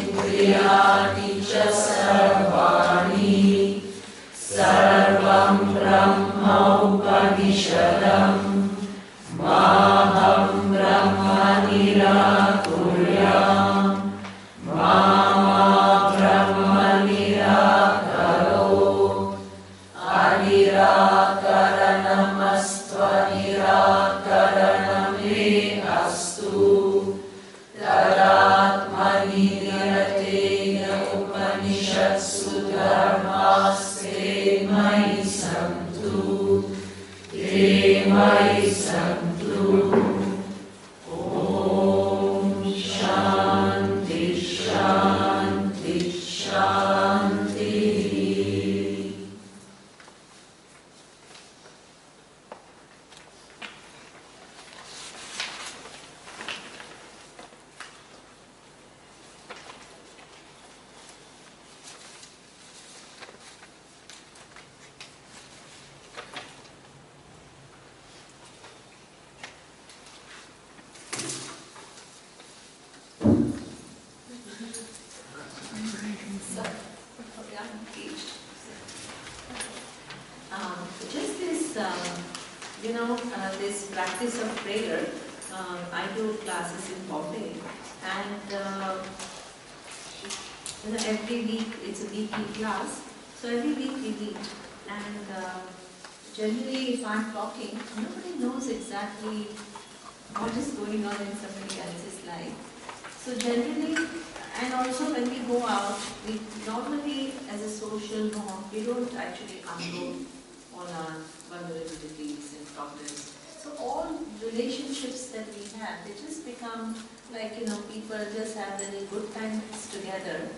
Indriyani cha sarvani sarvam brahma upanishadam maham brahma nirakuryam mama brahma nirakaro anirakaranamastva nirakaraname astu tadatmani nirateya upanishadsu dharmaste mai santu te mai santu. Om Shanti Shanti Shanti. Just this, this practice of prayer. I do classes in Bombay, and every week it's a weekly class. So every week we meet, and generally, if I'm talking, nobody knows exactly what is going on in somebody else's life. So generally, and also when we go out, we normally, as a social norm, we don't actually unload all our vulnerabilities and problems. So all relationships that we have, they just become like, people just have little good times together,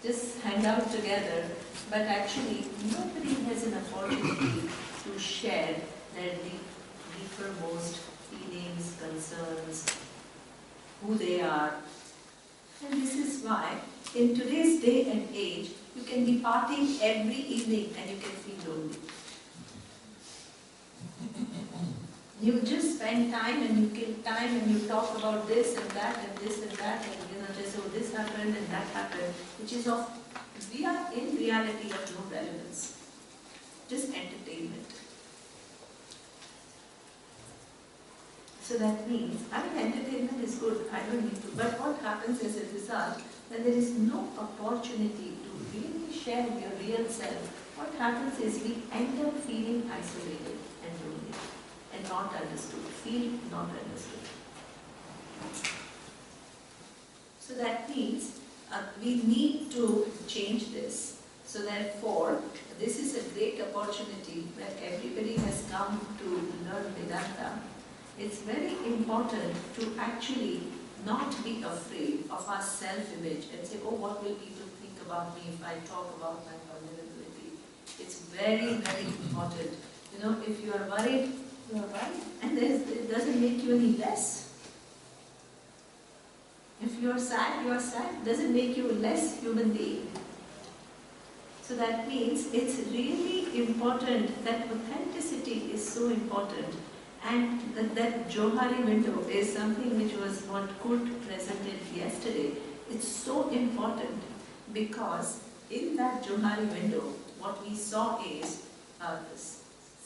just hang out together, but actually nobody has an opportunity to share their deepermost feelings, concerns, who they are. And this is why, in today's day and age, you can be partying every evening and you can feel lonely. You just spend time and you kill time and you talk about this and that and this and that and just this happened and that happened, which is we are in reality of no relevance, just entertainment. So that means, entertainment is good, I don't need to, but what happens as a result, when there is no opportunity to really share your real self, what happens is we end up feeling isolated and lonely and not understood, feel not understood. So that means we need to change this. So therefore, this is a great opportunity where everybody has come to learn Vedanta. It's very important to actually not be afraid of our self-image and say, oh, what will people think about me if I talk about my vulnerability? It's very, very important. If you are worried, you are worried, and it doesn't make you any less. If you are sad, it doesn't make you a less human being. So that means it's really important that authenticity is so important. And that Johari window is something which was what Kurt presented yesterday. It's so important because in that Johari window, what we saw is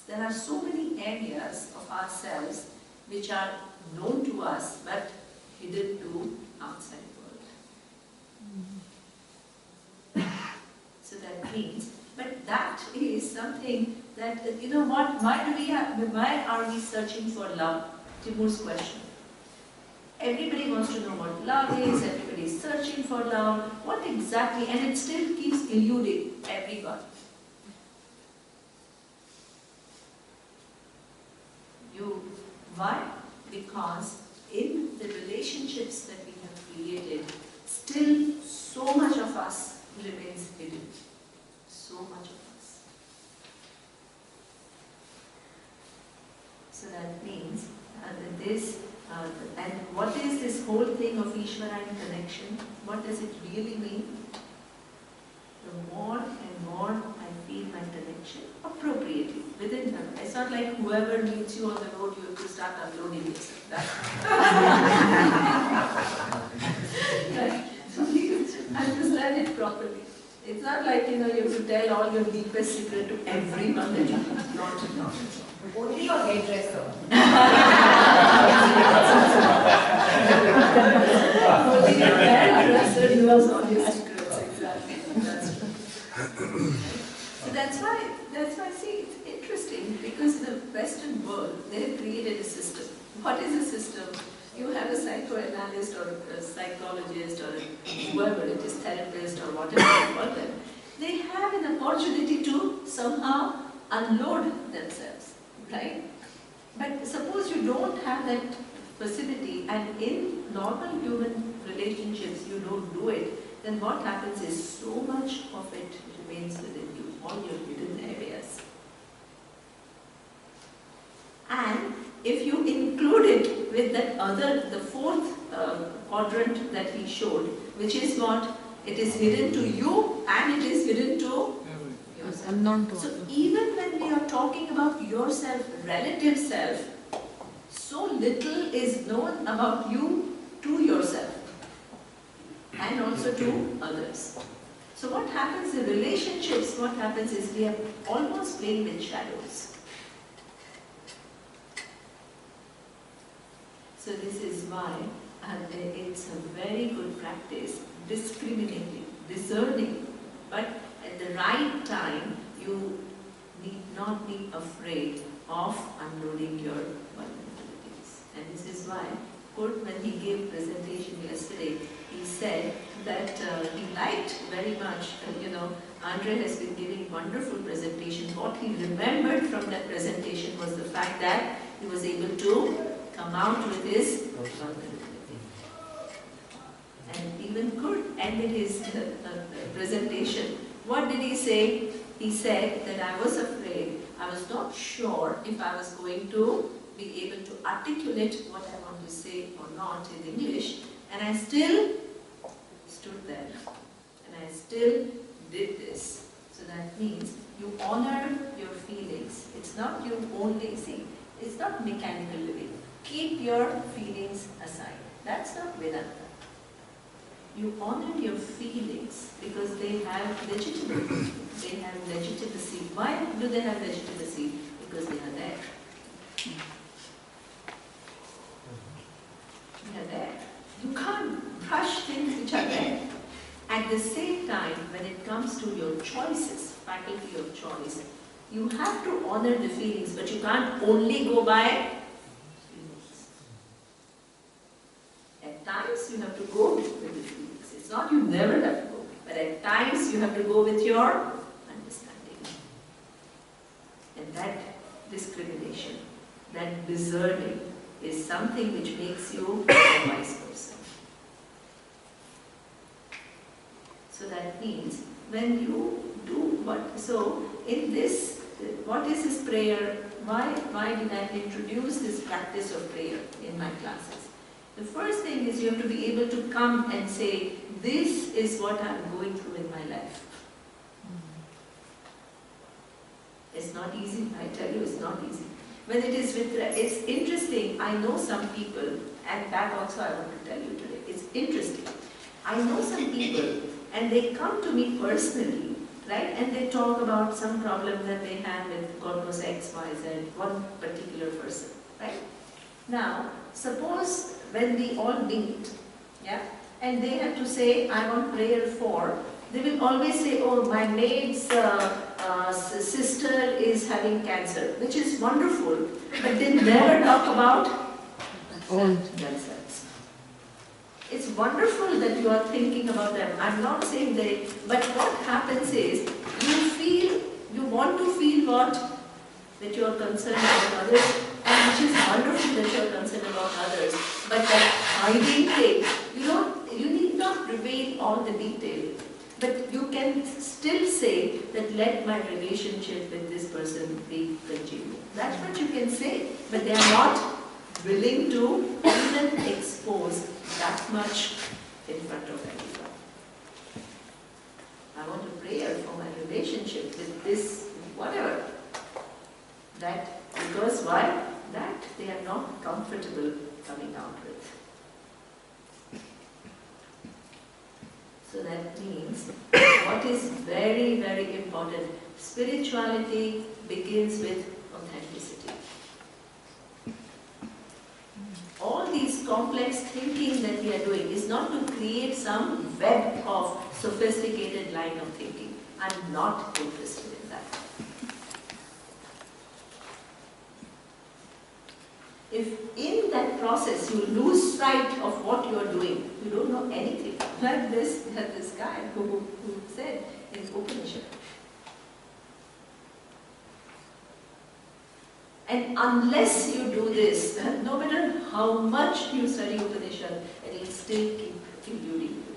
there are so many areas of ourselves which are known to us but hidden to outside world. So that means, but that is something that, why are we searching for love? Timur's question. Everybody wants to know what love is, everybody is searching for love. What exactly, and it still keeps eluding everyone. Why? Because in the relationships that we have created, still so much of us remains hidden. So much of us. So that means and what is this whole thing of Ishvara and connection? What does it really mean? The more and more I feel my connection appropriately within her. It's not like whoever meets you on the road, you have to start unloading yourself. Right? So I'm done it properly. It's not like, you have to tell all your deepest secret to everyone that you have not. Only your hairdresser. Only your hairdresser knows all your secrets, exactly. That's true. So that's why, see, it's interesting because in the Western world, they have created a system. What is a system? You have a psychoanalyst or a psychologist or whoever it is, therapist or whatever you call them. They have an opportunity to somehow unload themselves, right? But suppose you don't have that facility and in normal human relationships you don't do it, then what happens is so much of it remains within you, all your hidden areas. And if you include it with that other, the fourth quadrant that he showed, which is what? It is hidden to you and it is hidden to yourself. Unknown to So others. even when we are talking about yourself, relative self, so little is known about you to yourself and also to others. So what happens in relationships, what happens is we are almost playing with shadows. So this is why it's a very good practice, discriminating, discerning, but at the right time you need not be afraid of unloading your vulnerabilities. And this is why Kurt, when he gave presentation yesterday, he said that he liked very much, Andre has been giving wonderful presentations. What he remembered from that presentation was the fact that he was able to come out with his vulnerability. And even Kurt ended his presentation. What did he say? He said that I was afraid, I was not sure if I was going to be able to articulate what I want to say or not in English, and I still stood there and I still did this. So that means you honor your feelings. It's not you only, see, it's not mechanical living. Keep your feelings aside. That's not Vedanta. You honor your feelings because they have legitimacy. They have legitimacy. Why do they have legitimacy? Because they are there. They are there. You can't brush things which are there. At the same time, when it comes to your choices, faculty of choice, you have to honor the feelings, but you can't only go by feelings. At times, you have to go with the feelings. It's not you never have to go, but at times you have to go with your understanding. And that discrimination, that discerning is something which makes you a wise person. So that means when you do what, so in this, what is this prayer? Why did I introduce this practice of prayer in my classes? The first thing is you have to be able to come and say, this is what I'm going through in my life. It's not easy, I tell you, it's not easy. When it is with, it's interesting, I know some people, and that also I want to tell you today, it's interesting. I know some people, and they come to me personally, right, and they talk about some problem that they have with God knows X, Y, Z, one particular person, right? Now, suppose when we all meet, yeah, and they have to say, I want prayer for, they will always say, oh, my maid's sister is having cancer, which is wonderful, but they never talk about themselves. It's wonderful that you are thinking about them. I'm not saying they, but what happens is, you want to feel what? That you are concerned about others, and which is wonderful that you are concerned about others. But that hiding thing, you need not reveal all the detail. But you can still say that let my relationship with this person be continued. That's what you can say. But they are not willing to even expose that much in front of everyone. I want a prayer for my relationship with this, whatever. That, because why? That they are not comfortable coming out with. So that means what is very, very important, spirituality begins with authenticity. All these complex thinking that we are doing is not to create some web of sophisticated line of thinking. I'm not interested in that. If in that process you lose sight of what you are doing, you don't know anything. Like this guy who said in Upanishad. And unless you do this, no matter how much you study Upanishad, it will still keep eluding you.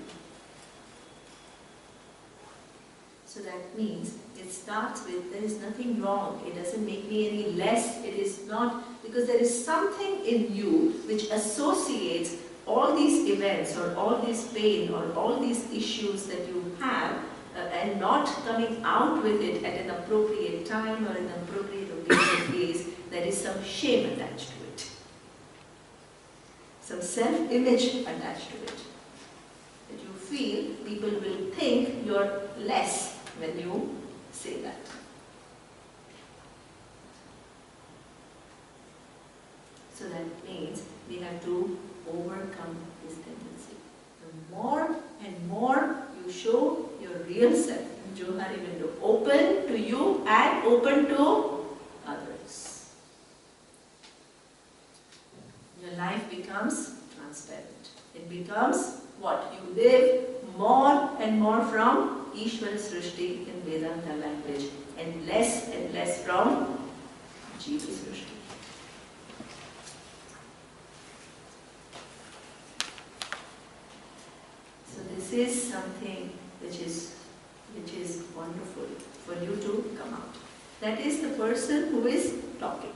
So that means it starts with, there is nothing wrong. It doesn't make me any less. It is not, because there is something in you which associates all these events or all this pain or all these issues that you have and not coming out with it at an appropriate time or an appropriate occasion is, there is some shame attached to it. Some self-image attached to it. That you feel people will think you're less when you say that. So that means we have to overcome this tendency. The more and more you show your real self, Johari window, open to you and open to others, your life becomes transparent. It becomes what? You live more and more from Ishvara Srishti in Vedanta language and less from Jiva Srishti. So this is something which is wonderful for you to come out. That is the person who is talking.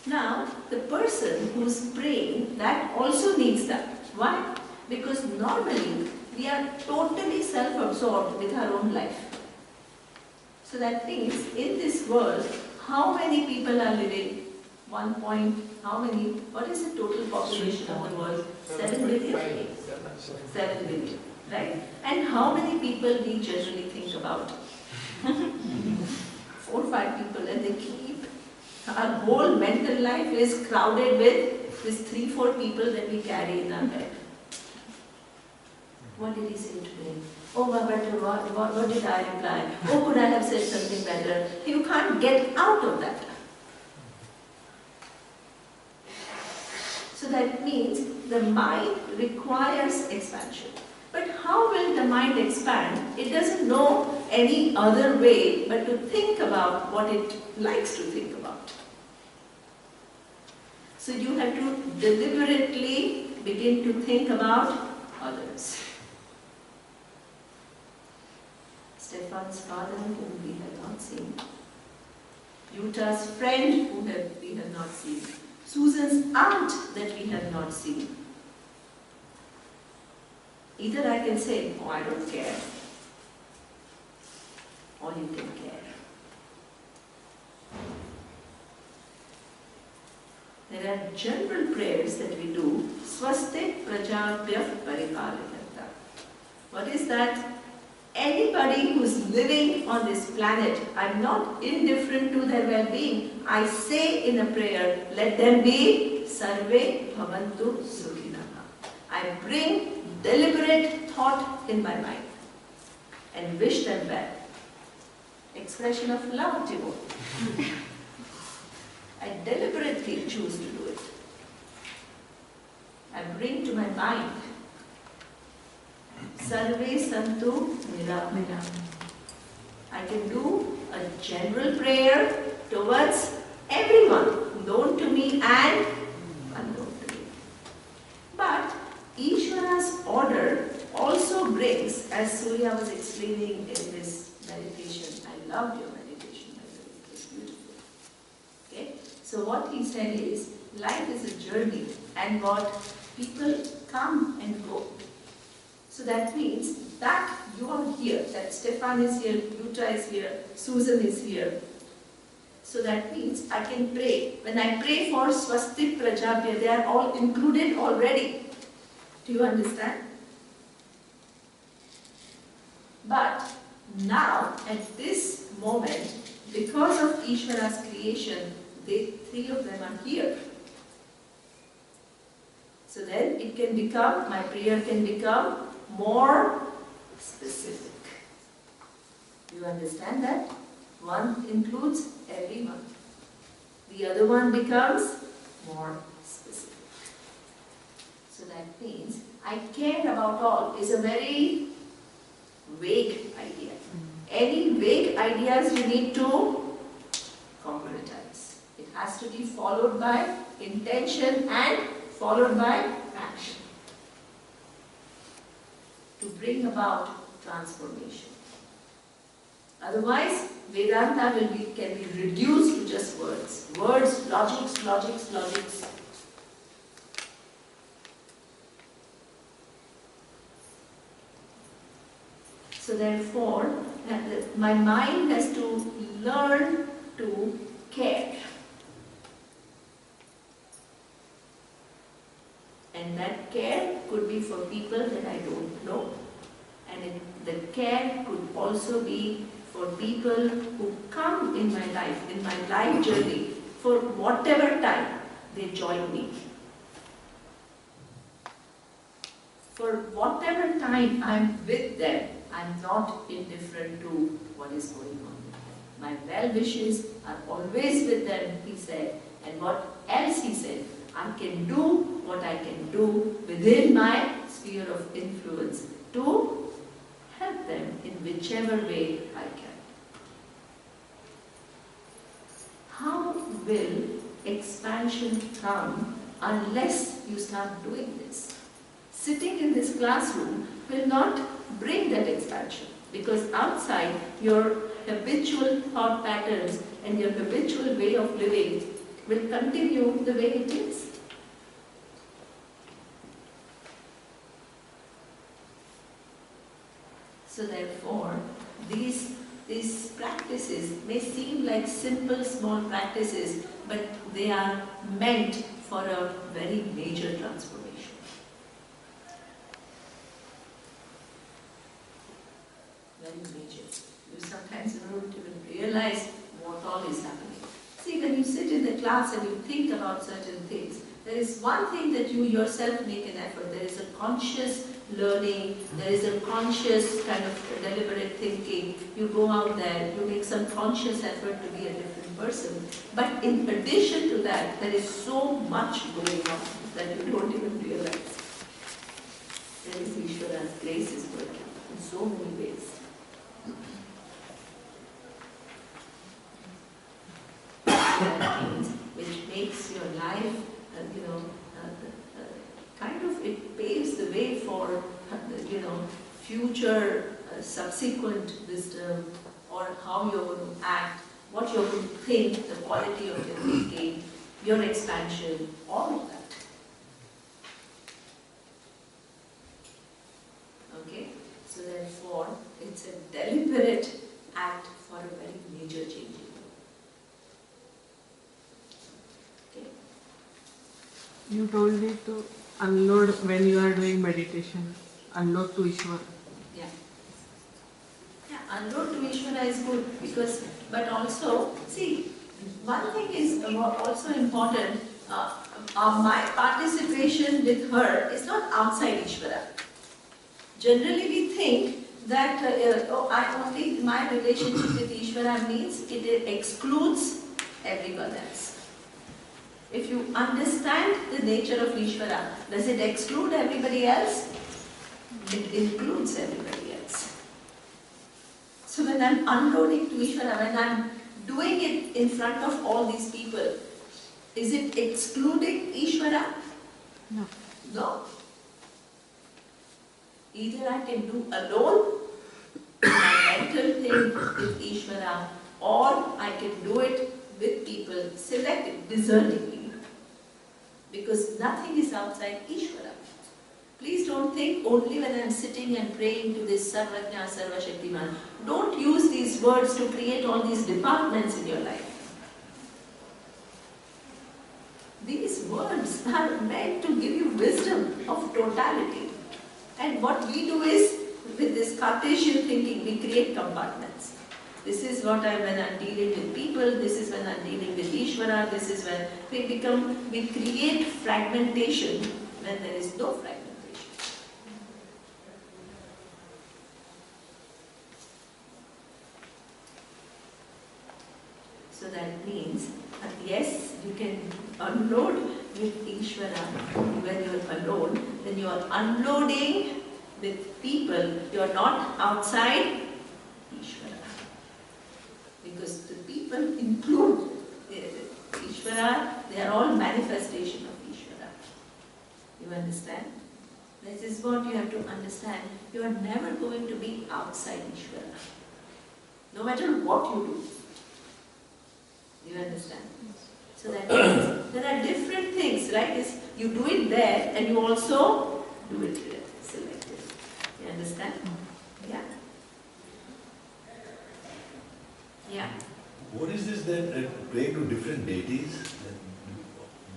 Now, the person who is praying, that also needs that. Why? Because normally we are totally self-absorbed with our own life. So that means in this world, how many people are living? What is the total population of the world? 7 billion? 7 billion, right? And how many people we generally think about? 4 or 5 people, and they keep, our whole mental life is crowded with these 3 or 4 people that we carry in our head. What did he say today? Oh, but what did I reply? Oh, could I have said something better? You can't get out of that. So that means the mind requires expansion. But how will the mind expand? It doesn't know any other way but to think about what it likes to think about. So you have to deliberately begin to think about others. Stefan's father, whom we have not seen. Yuta's friend, whom we have not seen. Susan's aunt that we have not seen. Either I can say, oh, I don't care, or you can care. There are general prayers that we do. Swaste prajabhya paripalikanta. What is that? Anybody who's living on this planet, I'm not indifferent to their well-being. I say in a prayer, let them be sarve bhavantu sukhinaha. I bring deliberate thought in my mind and wish them well. Expression of love, devotee. I deliberately choose to do it. I bring to my mind Sarve Santu Niramaya. I can do a general prayer towards everyone, known to me and unknown to me. But Ishvara's order also brings, as Surya was explaining in his meditation, I loved your meditation, by the way, it was beautiful. Okay? So what he said is, life is a journey and what people come and go. So that means that you are here, that Stefan is here, Yuta is here, Susan is here. So that means I can pray. When I pray for Swasti Prajabhya, they are all included already. Do you understand? But now, at this moment, because of Ishvara's creation, three of them are here. So then it can become, my prayer can become more specific. You understand that? One includes everyone. The other one becomes more specific. So that means I care about all is a very vague idea. Any vague ideas you need to concretize. It has to be followed by intention and followed by action to bring about transformation. Otherwise, Vedanta can be reduced to just words. Words, logics. So therefore, my mind has to learn to care. And that care could be for people that I don't know. And the care could also be for people who come in my life journey, for whatever time they join me. For whatever time I'm with them, I'm not indifferent to what is going on. My well-wishes are always with them, he said. And what else he said? I can do what I can do within my sphere of influence to help them in whichever way I can. How will expansion come unless you start doing this? Sitting in this classroom will not bring that expansion, because outside your habitual thought patterns and your habitual way of living will continue the way it is. So therefore, these practices may seem like simple, small practices, but they are meant for a very major transformation. Very major. You sometimes don't even realize what all is happening. See, when you sit in the class and you think about certain things, there is one thing that you yourself make an effort. There is a conscious learning, there is a conscious kind of deliberate thinking. You go out there, you make some conscious effort to be a different person. But in addition to that, there is so much going on that you don't even realize. There is Ishvara's grace is working in so many ways. That means, which makes your life, kind of, it paves the way for, future subsequent wisdom, or how you're going to act, what you're going to think, the quality of your thinking, your expansion, all of that. Okay? So therefore, it's a deliberate act for a very major change. You told me to unload when you are doing meditation. Unload to Ishvara. Yeah. Yeah, unload to Ishvara is good because, but also, see, one thing is also important. My participation with her is not outside Ishvara. Generally, we think that my relationship with Ishvara means it excludes everyone else. If you understand the nature of Ishvara, does it exclude everybody else? It includes everybody else. So when I'm unloading to Ishvara, when I'm doing it in front of all these people, is it excluding Ishvara? No. No. Either I can do alone my mental thing with Ishvara, or I can do it with people, selected, discerning people. Because nothing is outside Ishvara. Please don't think only when I am sitting and praying to this Sarvajna, Sarvashaktiman. Don't use these words to create all these departments in your life. These words are meant to give you wisdom of totality. And what we do is, with this this Cartesian thinking, we create compartments. This is when I'm dealing with people, this is when I'm dealing with Ishvara, this is when we create fragmentation when there is no fragmentation. So that means that yes, you can unload with Ishvara when you're alone, then you are unloading with people, you are not outside Ishvara. Because the people include Ishvara, they are all manifestation of Ishvara. You understand? This is what you have to understand. You are never going to be outside Ishvara. No matter what you do. You understand? So that means there are different things, right? You do it there and you also do it here, selectively. You understand? Yeah? Yeah. What is this then praying to different deities?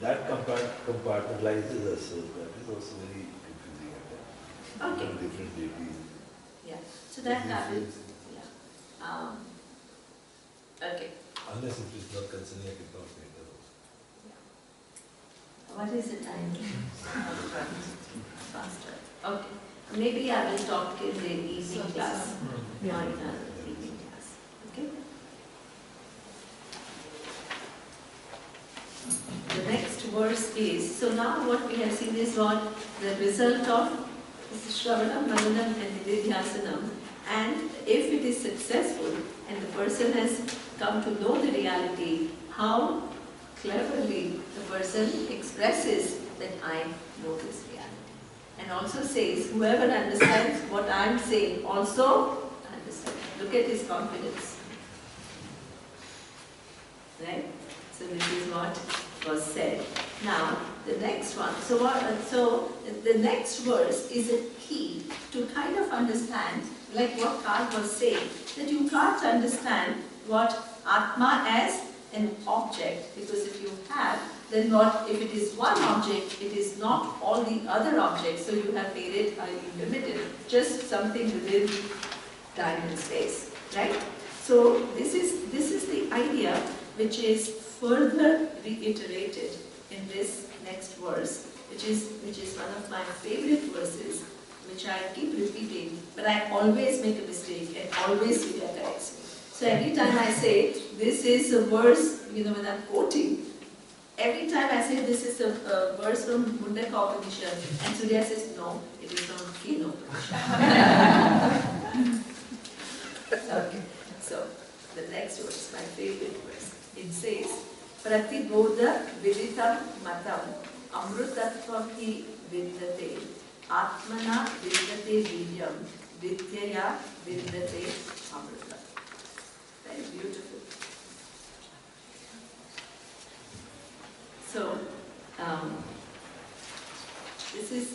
That compartmentalizes us, so that is also very confusing. Okay. Different deities. Yeah. So that happens. Yeah. Okay. Unless it is not concerning, I can talk later also. What is the time? Faster. Okay. Maybe I will talk in the evening class. Yeah. Or in the evening class. Okay? The next verse is, so now what we have seen is what the result of Shravanam, Mananam and Nididhyasanam, and if it is successful and the person has come to know the reality, how cleverly the person expresses that I know this reality. And also says, whoever understands what I am saying also understands. Look at his confidence. Right? So this is what was said. Now, the next one. So the next verse is a key to kind of understand, like what Karl was saying, that you can't understand what Atma as an object, because if you have, then what, if it is one object, it is not all the other objects, so you have made it highly limited, just something within time and space, right? So this is the idea which is further reiterated in this next verse, which is one of my favorite verses, which I keep repeating, but I always make a mistake and always Vidya corrects me. So every time I say, this is a verse, when I'm quoting, every time I say this is a verse from Mundaka Upanishad, and Surya says, no, it is from Keno Upanishad. Okay, so the next verse, my favorite verse, it says, Pratibodha viditam matam amrutatvam hi vidyate atmana vidyate vidyam vidyaya vidyate amruta. Very beautiful. So, this is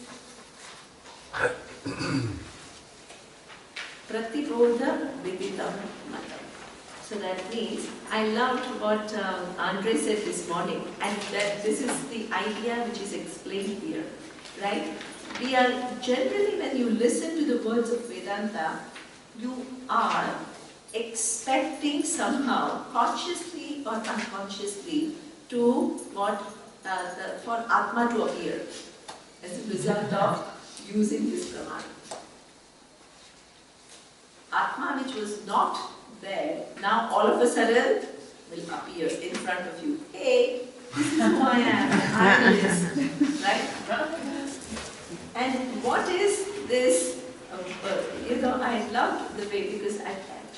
Pratibodha viditam matam. So that means, I loved what Andre said this morning, and that this is the idea which is explained here, right? We are generally, when you listen to the words of Vedanta, you are expecting somehow, consciously or unconsciously, to what for Atma to appear as a result of using this pramana. Atma, which was not there, now all of a sudden will appear in front of you. Hey, this is who I am, I am this, right? And what is this? I loved the way, because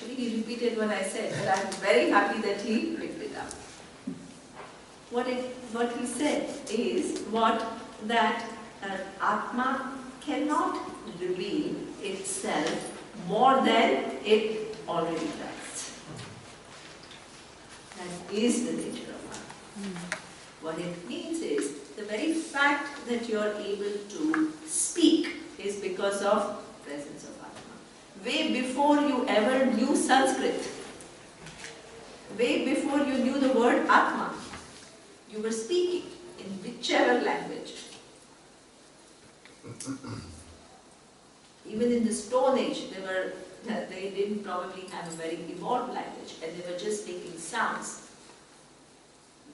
he repeated what I said, but I'm very happy that he picked it up. What he said is that Atma cannot reveal itself more than it already does. That is the nature of Atma. What it means is, the very fact that you are able to speak is because of presence of Atma. Way before you ever knew Sanskrit, way before you knew the word Atma, you were speaking in whichever language. Even in the Stone Age, they didn't probably have a very evolved language, and they were just making sounds.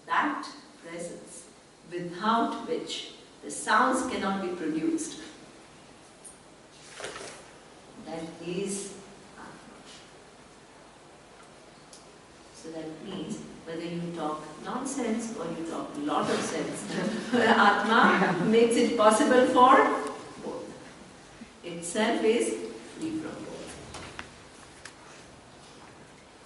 That presence, without which the sounds cannot be produced, that is Atma. So that means whether you talk nonsense or you talk a lot of sense, Atma makes it possible for both. Itself is free from both.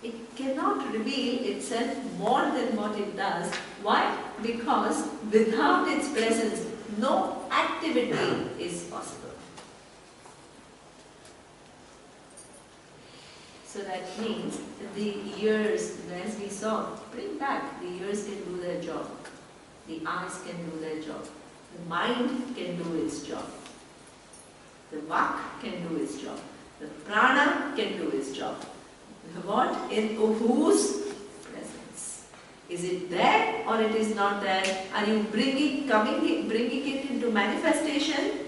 It cannot reveal itself more than what it does. Why? Because without its presence, no activity is possible. So that means that the ears, as we saw, bring back, the ears can do their job. The eyes can do their job. The mind can do its job. The vak can do its job. The prana can do its job. What? In whose presence? Is it there or it is not there? Are you bringing it into manifestation?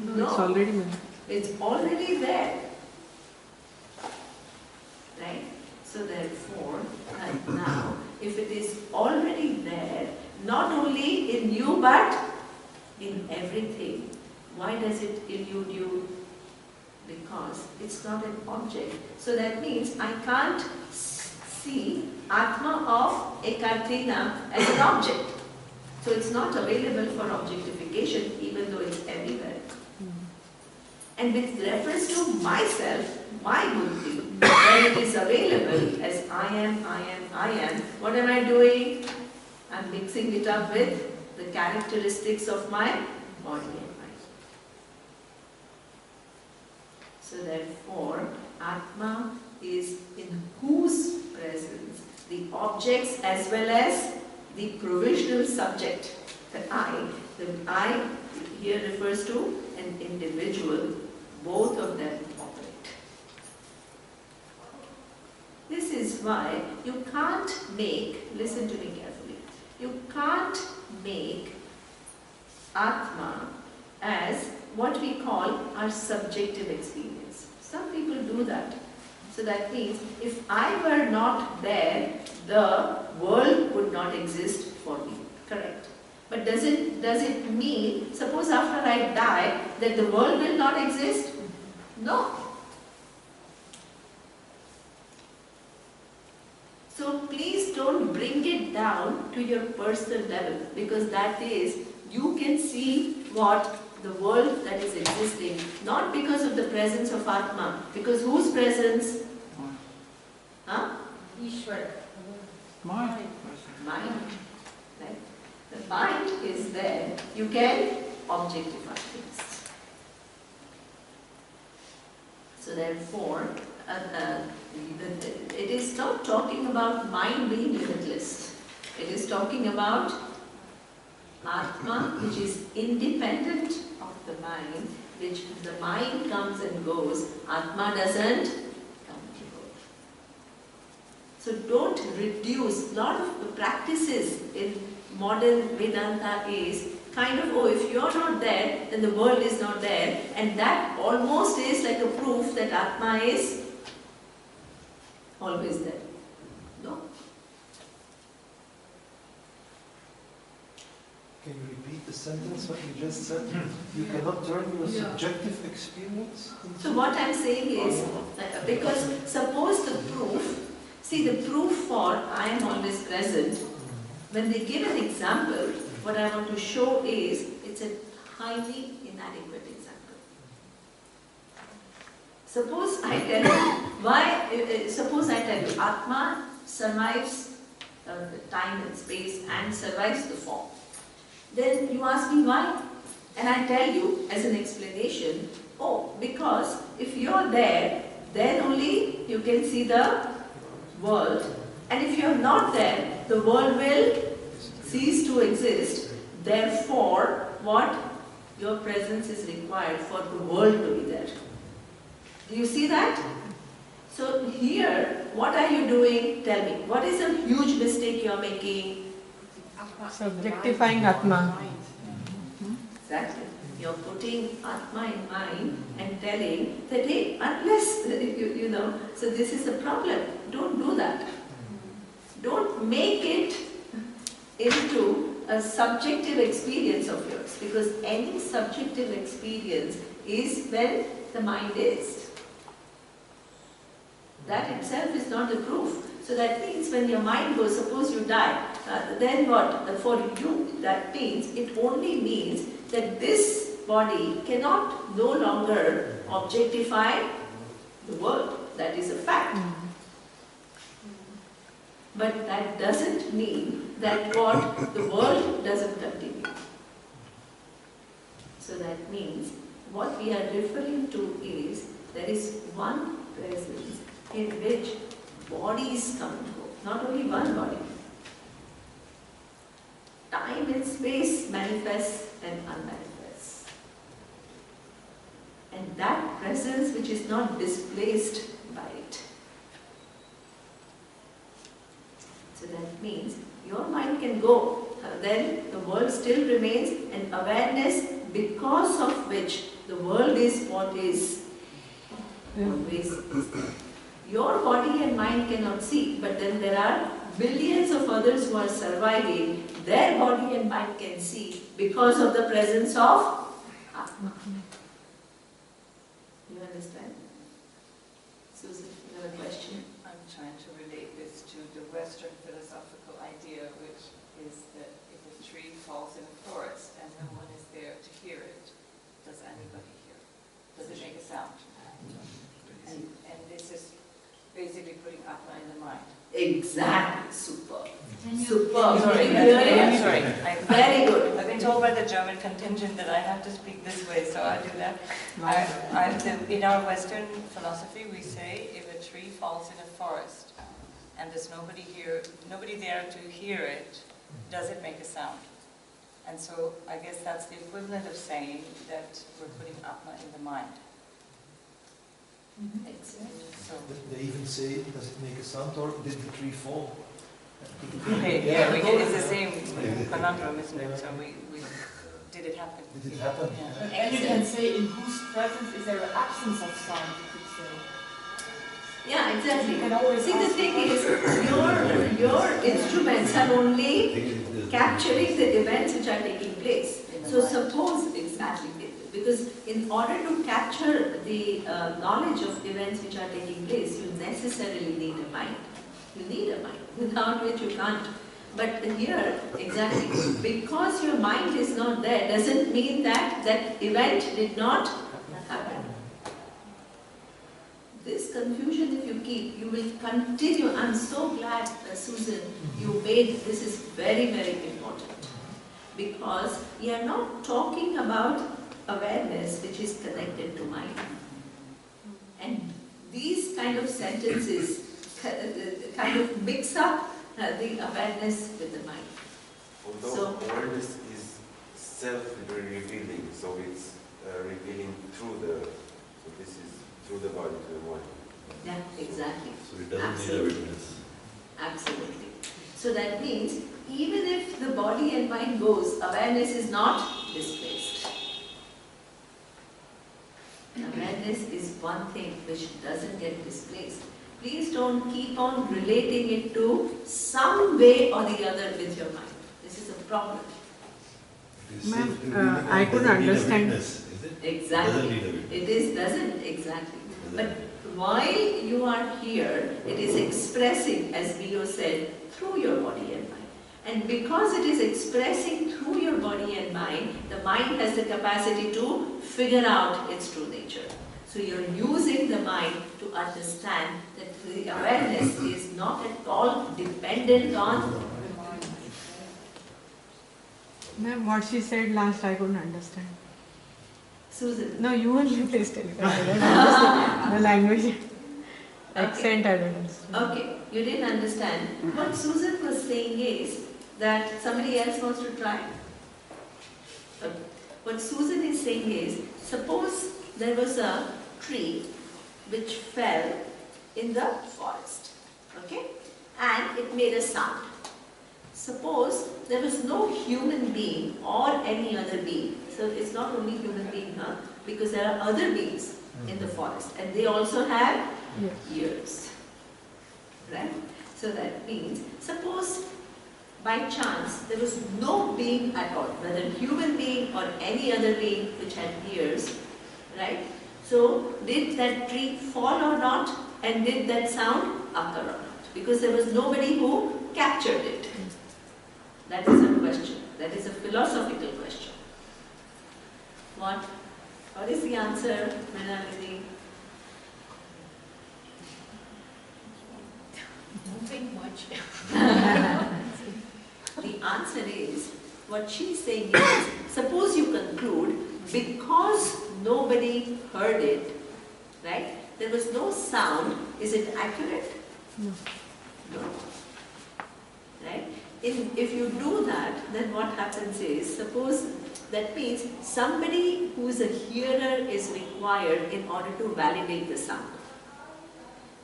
No. It's already there. It's already there. Right? So therefore, right now, if it is already there, not only in you but in everything, why does it elude you? Because it's not an object. So that means I can't see Atma of Ekatrina as an object. So it's not available for objectification even though it's everywhere. And with reference to myself, my buddhi, when it is available as I am, what am I doing? I'm mixing it up with the characteristics of my body and mind. So therefore, Atma is in whose presence the objects as well as the provisional subject, the I here refers to an individual, both of them operate. This is why you can't make, listen to me carefully, you can't make Atma as what we call our subjective experience. Some people do that. So that means if I were not there, the world would not exist for me. Correct. But does it mean, suppose after I die, that the world will not exist? No. So please don't bring it down to your personal level, because that is, you can see what the world that is existing, not because of the presence of Atma, because whose presence? Huh? Ishwar. Mind. Mind. Right? The mind is there. You can objectify things. So therefore, it is not talking about mind being limitless. It is talking about Atma, which is independent of the mind, which the mind comes and goes, Atma doesn't come and go. So don't reduce. A lot of the practices in modern Vedanta is kind of, oh, if you're not there, then the world is not there, and that almost is like a proof that Atma is always there. No. Can you repeat the sentence what you just said? You cannot turn your subjective experience into... So what I'm saying is, because suppose the proof, see the proof for I am always present, when they give an example, what I want to show is, it's a highly inadequate example. Suppose I tell you, suppose I tell you, Atma survives time and space and survives the form. Then you ask me why? And I tell you as an explanation, oh, because if you're there, then only you can see the world. And if you're not there, the world will cease to exist. Therefore, what? Your presence is required for the world to be there. Do you see that? So here, what are you doing? Tell me. What is a huge mistake you're making? Subjectifying Atma. Exactly. You're putting Atma in mind and telling that, hey, unless, you know, so this is a problem. Don't do that. Don't make it into a subjective experience of yours, because any subjective experience is when the mind is. That itself is not the proof. So that means when your mind goes, suppose you die, then what? For you, that means, it only means that this body cannot no longer objectify the world. That is a fact. But that doesn't mean that what? The world doesn't continue. So that means what we are referring to is there is one presence in which bodies come and go. Not only one body. Time and space manifests and unmanifests. And that presence which is not displaced by it. So that means your mind can go, then the world still remains, and awareness because of which the world is what is always is there. Your body and mind cannot see, but then there are billions of others who are surviving. Their body and mind can see because of the presence of Atma. You understand? Susan, you have a question? I'm trying to relate this to the Western philosophical idea, which is that if a tree falls in a forest and no one is there to hear it, does anybody hear it? Does it make a sound? And this is basically putting Atma in the mind. Exactly. Super. Super. Sorry, Very good. I've been told by the German contingent that I have to speak this way, so I'll do that. In our Western philosophy, we say if a tree falls in a forest and there's nobody there to hear it, does it make a sound? And so I guess that's the equivalent of saying that we're putting Atma in the mind. Exactly. So, They even say, does it make a sound or did the tree fall? okay, yeah, it's the same conundrum, isn't it? So did it happen? Did it happen? Yeah. And you can say in whose presence is there an absence of sound, you could say. Yeah, exactly. You can always See, the ask thing is, your instruments are only capturing the events which are taking place. So suppose, exactly, because in order to capture the knowledge of events which are taking place, you necessarily need a mind. You need a mind, without which you can't. But here, exactly, because your mind is not there, doesn't mean that that event did not happen. This confusion, if you keep, you will continue. I'm so glad, Susan, you made this is very, very important. Because we are not talking about awareness which is connected to mind. And these kind of sentences kind of mix up the awareness with the mind. Although awareness is self-revealing, so it's revealing so this is through the body to the mind. Yeah, exactly. So it doesn't Absolutely. need a witness. Absolutely. So that means even if the body and mind goes, awareness is not displaced. Awareness is one thing which doesn't get displaced. Please don't keep on relating it to some way or the other with your mind. This is a problem. It is Ma'am, self-revealing I and could doesn't need a understand. witness, is it? Exactly. Doesn't need a witness. It is doesn't exactly. Doesn't But need. while you are here, it is expressing, as Vito said, through your body and mind. And because it is expressing through your body and mind, the mind has the capacity to figure out its true nature. So you're using the mind to understand that the awareness is not at all dependent on. Ma'am, what she said last I couldn't understand. Susan. No, you only please tell me. I don't understand the language. Accent I don't understand. Okay, you didn't understand. What Susan was saying is that somebody else wants to try. Okay. What Susan is saying is, suppose there was a tree which fell in the forest, okay, and it made a sound. Suppose there was no human being or any other being, So it's not only human being, huh? Because there are other beings in the forest and they also have ears. Right? So that means, suppose by chance there was no being at all, whether human being or any other being which had ears, right? So did that tree fall or not, and did that sound occur or not? Because there was nobody who captured it. That is a question. That is a philosophical question. What is the answer, Mrinalini? Nothing much. The answer is, what she's saying is, suppose you conclude, because nobody heard it, right? There was no sound. Is it accurate? No. No. Right? If you do that, then what happens is, suppose that means somebody who is a hearer is required in order to validate the sound.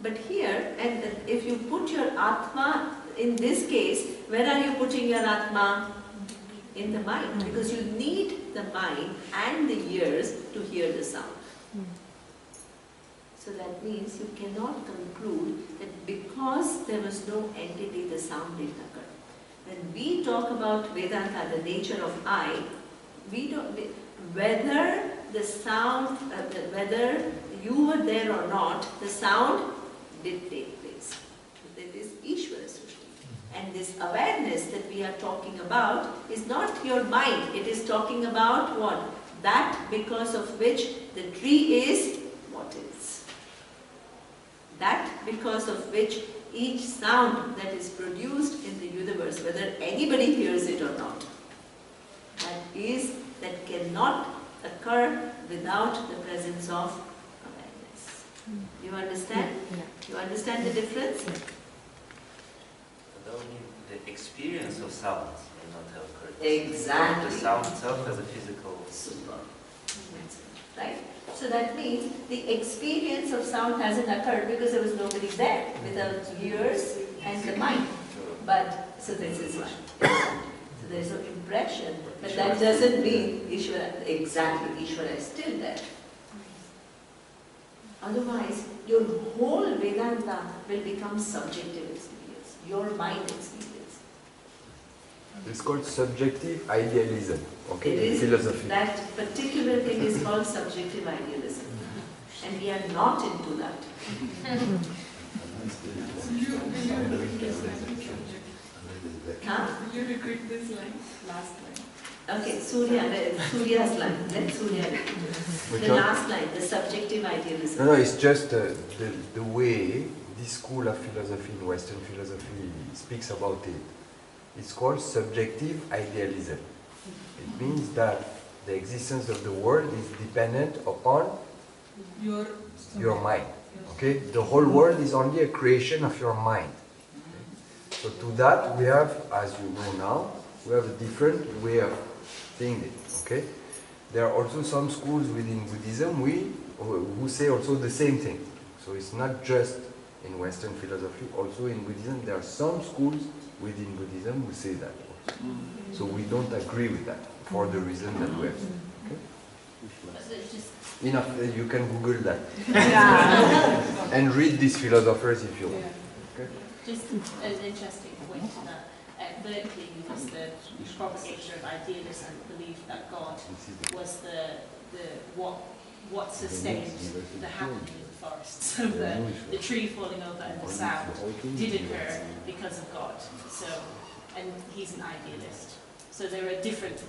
But here, and if you put your Atma, in this case, where are you putting your Atma? In the mind, because you need the mind and the ears to hear the sound. So that means you cannot conclude that because there was no entity, the sound didn't occur. When we talk about Vedanta, the nature of I, we don't, whether the sound, whether you were there or not, the sound did take place. That is Ishvara Srishti. And this awareness that we are talking about is not your mind. It is talking about what? That because of which the tree is what is. That because of which each sound that is produced in the universe, whether anybody hears it or not, that cannot occur without the presence of awareness. You understand? You understand the difference? But only the experience of sounds may not have occurred. Exactly. The sound itself as a physical. Super. Right? So that means the experience of sound hasn't occurred because there was nobody there without ears and the mind. But, so this is why. So there is no impression, but that doesn't mean Ishvara, exactly, Ishvara is still there. Otherwise, your whole Vedanta will become subjective experience, your mind experience. It's called subjective idealism, okay, It is, philosophy. that particular thing is called subjective idealism. And we are not into that. Huh? Will you repeat this line? Last line. Okay, Surya's line. Let Surya repeat. The last line, the subjective idealism. No, it's just the way this school of philosophy in Western philosophy speaks about it. It's called subjective idealism. It means that the existence of the world is dependent upon your mind. Okay? The whole world is only a creation of your mind. Okay? So to that we have, as you know now, we have a different way of seeing it. Okay? There are also some schools within Buddhism who say also the same thing. So it's not just in Western philosophy, also in Buddhism there are some schools within Buddhism who say that also. So we don't agree with that for the reason that we have said. Okay? Enough, you can Google that. And read these philosophers if you want. Okay? Just an interesting point to that. At Berkeley, was the propagator of idealism, believed that God was what sustained the happening in the forest. So the tree falling over and the sound did occur because of God. So, and he's an idealist. So there are different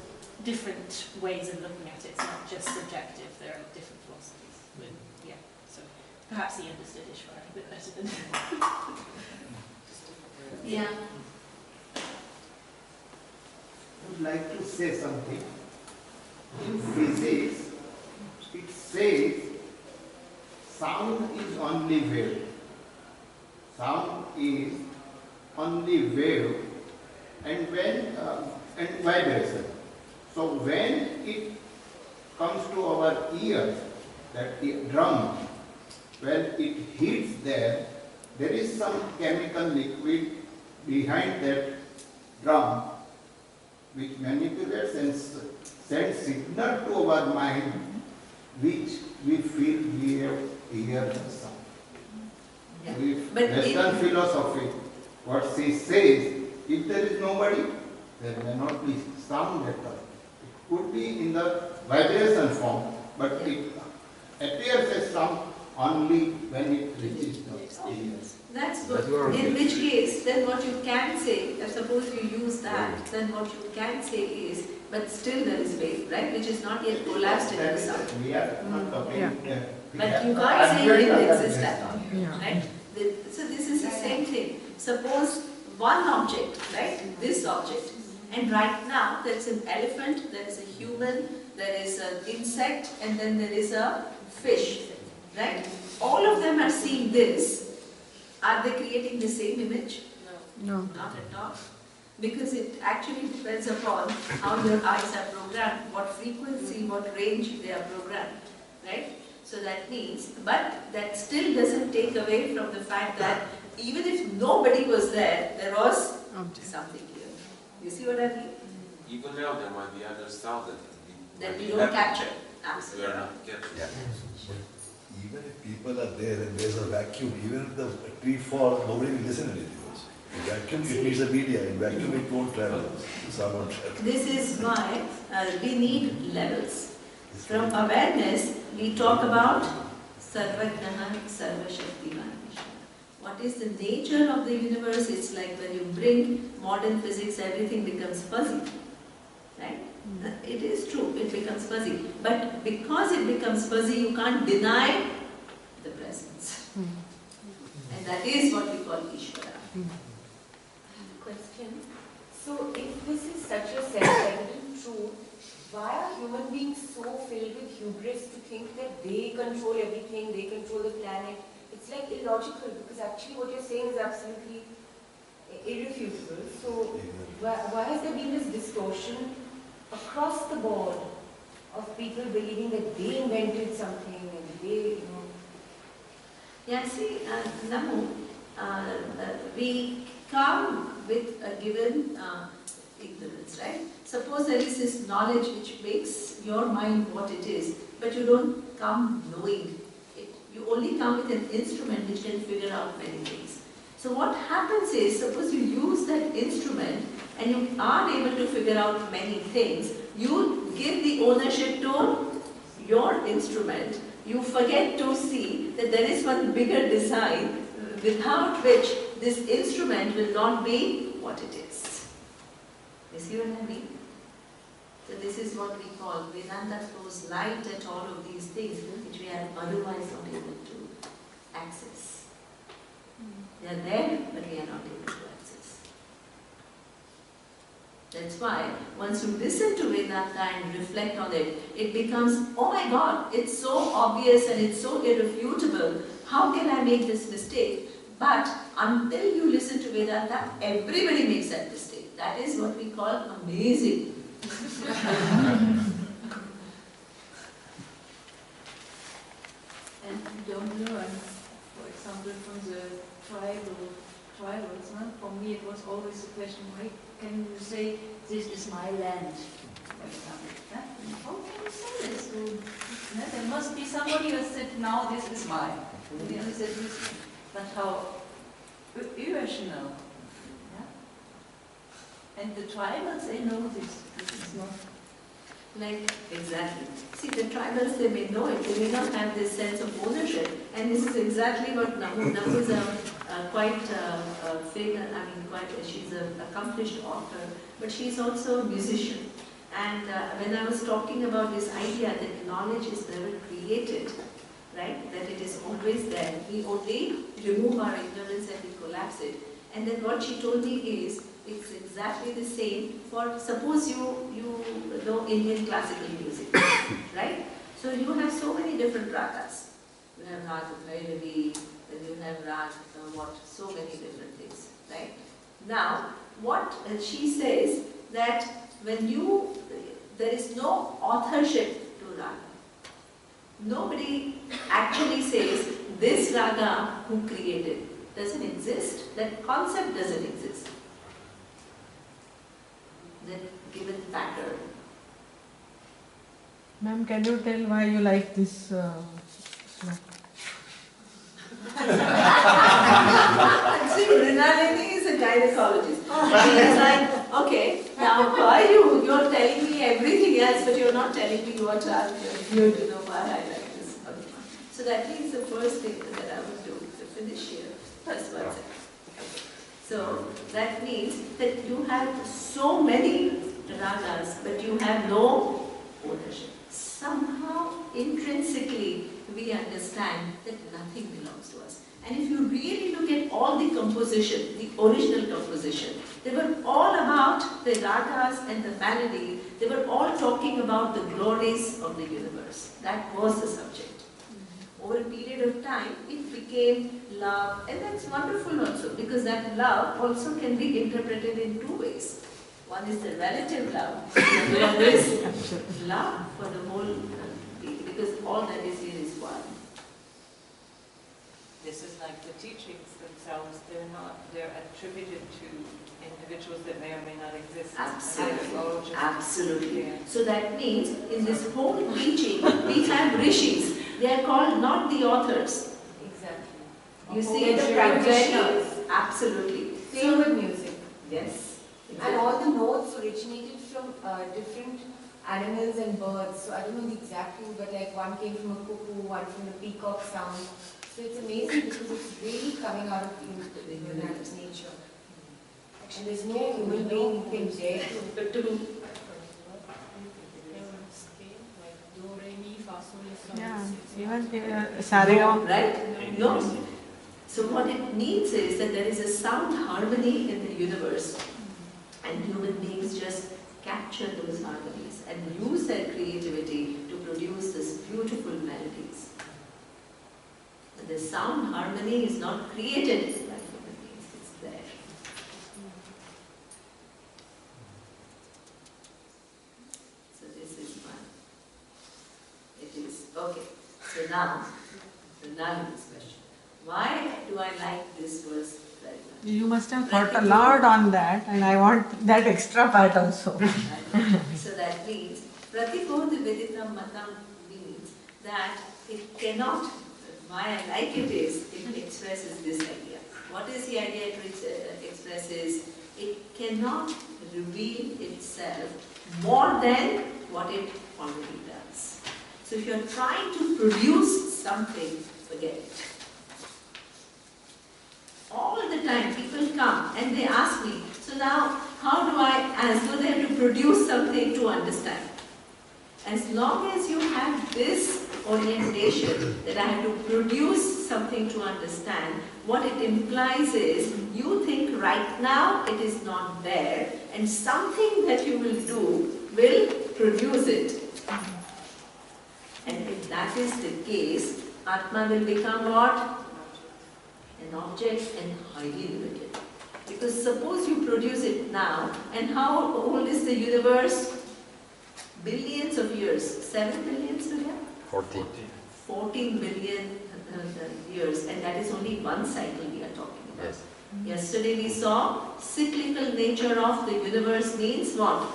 ways of looking at it. It's not just subjective. There are different philosophies. But yeah, so perhaps he understood Ishvara a bit better than. Yeah. I would like to say something. In physics, it says sound is only wave. Sound is only wave and and vibration. So when it comes to our ears, that drum, when it hits there is some chemical liquid behind that drum which manipulates and sends signal to our mind, which we feel we have heard the sound. Yeah. So if But Western philosophy, what she says, if there is nobody, there may not be sound at all. It could be in the vibration form, but it appears as sound only when it reaches the ears. That's good. But you are In okay. which case, then what you can say, suppose you use that, then what you can say is, but still there is wave, right? Which is not yet collapsed into the sound. We are not talking. Yeah. But you can't say it didn't exist at all, Yeah. right? So this is the same thing. Suppose one object, right? This object. And right now there is an elephant, there is a human, there is an insect, and then there is a fish, right? All of them are seeing this. Are they creating the same image? No. Not at all. Because it actually depends upon how your eyes are programmed, what frequency, what range they are programmed, right? So that means, but that still doesn't take away from the fact that even if nobody was there, there was something here. You see what I mean? Even now there might be other sound That we don't capture. We are Absolutely. not capturing. Even if people are there and there's a vacuum, even if the tree falls, nobody will listen to it. In vacuum, it needs a media. In vacuum, it won't travel. The sound won't travel. This is why we need levels. From awareness, we talk about Sarvajnaha Sarvashaktiman. What is the nature of the universe? It's like when you bring modern physics, everything becomes fuzzy. Right? It is true, it becomes fuzzy. But because it becomes fuzzy, you can't deny the presence. And that is what we call Ishvara. Question. So if this is such a self-evident truth, why are human beings so filled with hubris to think that they control everything, they control the planet? It's like illogical, because actually what you're saying is absolutely irrefutable. So why has there been this distortion across the board of people believing that they invented something and they, Yeah, see, Namu, we come with a given ignorance, right? Suppose there is this knowledge which makes your mind what it is, but you don't come knowing it. You only come with an instrument which can figure out many things. So what happens is, suppose you use that instrument and you are able to figure out many things, you give the ownership to your instrument. You forget to see that there is one bigger design without which this instrument will not be what it is. You see what I mean? So this is what we call Vedanta throws light at all of these things which we are otherwise not able to access. They are there, but we are not able to access. That's why once you listen to Vedanta and reflect on it, it becomes, oh my God, it's so obvious and it's so irrefutable. How can I make this mistake? But until you listen to Vedanta, everybody makes that mistake. That is what we call amazing. And you don't learn, for example, from the tribals. For me it was always the question, why can you say, this is my land, for example? How can you say this? There must be somebody who said, now this is mine. And the other said, this. But how irrational. And the tribals, they know this. This is not. Like, exactly. See, the tribals, they may know it, they may not have this sense of ownership. And this is exactly what Namu is quite famous, she's an accomplished author, but she's also a musician. And when I was talking about this idea that knowledge is never created, right, that it is always there, we only remove our ignorance and we collapse it. And then what she told me is, it's exactly the same for, suppose you know Indian classical music, right? So you have so many different ragas. You have Raga Bhairavi, then you have Raga, so many different things, right? Now, what she says that when there is no authorship to Raga. Nobody actually says, this Raga who created doesn't exist, that concept doesn't exist. That given pattern. Ma'am, can you tell why you like this sloka? See, Mrinalini is a gynecologist. He's like, okay, now why you're telling me everything else, but you're not telling me what I'm here to know why I like this. Okay. So that means the first thing that I would do to finish here. First one second. Okay. So that means that you have so many ragas, but you have no ownership. Somehow, intrinsically, we understand that nothing belongs to us. And if you really look at all the composition, the original composition, they were all about the ragas and the melody. They were all talking about the glories of the universe. That was the subject. Over a period of time, it became love, and that's wonderful also, because that love also can be interpreted in two ways. One is the relative love, the other is love for the whole being, because all that is here is one. This is like the teachings themselves, they're attributed to individuals that may or may not exist. Absolutely. Absolutely. So that means in this whole teaching, we have rishis. They are called not the authors. Exactly. You see, the practitioners. Absolutely. Same with music. Yes. Exactly. And all the notes originated from different animals and birds. So I don't know the exact thing, but like one came from a cuckoo, one from a peacock sound. So it's amazing because it's really coming out of nature. And there's no human being who can dare to Yeah, even Sarigama. Right? No. So what it means is that there is a sound harmony in the universe, and human beings just capture those harmonies and use their creativity to produce these beautiful melodies. But the sound harmony is not created by human beings, it's there. So this is one. It is, okay. So now this question. Why do I like this verse very much? You must have thought a lot on that, and I want that extra part also. So that means, Pratibodha Vedita Matam means that it cannot, why I like it is, it expresses this idea. What is the idea it expresses? It cannot reveal itself more than what it already does. So if you are trying to produce something, forget it. All the time people come and they ask me, so now how do I, as though they have to produce something to understand. As long as you have this orientation that I have to produce something to understand, what it implies is you think right now it is not there, and something that you will do will produce it. And if that is the case, Atma will become what? An object and highly limited. Because suppose you produce it now, and how old is the universe? Billions of years. 7 billion, Surya? 14. 14 billion years, and that is only one cycle we are talking about. Yes. Yesterday we saw cyclical nature of the universe means what?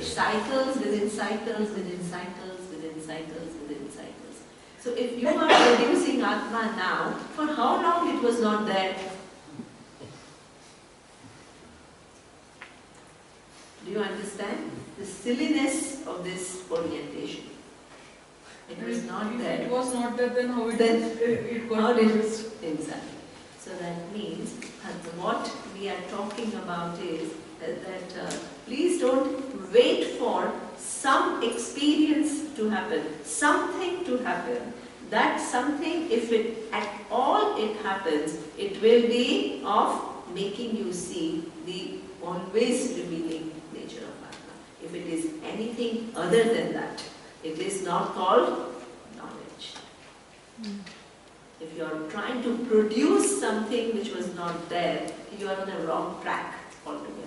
Cycles within cycles within cycles within cycles within cycles. So if you are producing Atma now, for how long it was not there? Do you understand the silliness of this orientation? It was not there. It was not there, then how it got produced? Exactly. So that means what we are talking about is that please don't wait for some experience to happen, something to happen. That something, if it at all it happens, it will be of making you see the always revealing nature of Atma. If it is anything other than that, it is not called knowledge. If you are trying to produce something which was not there, you are on the wrong track altogether.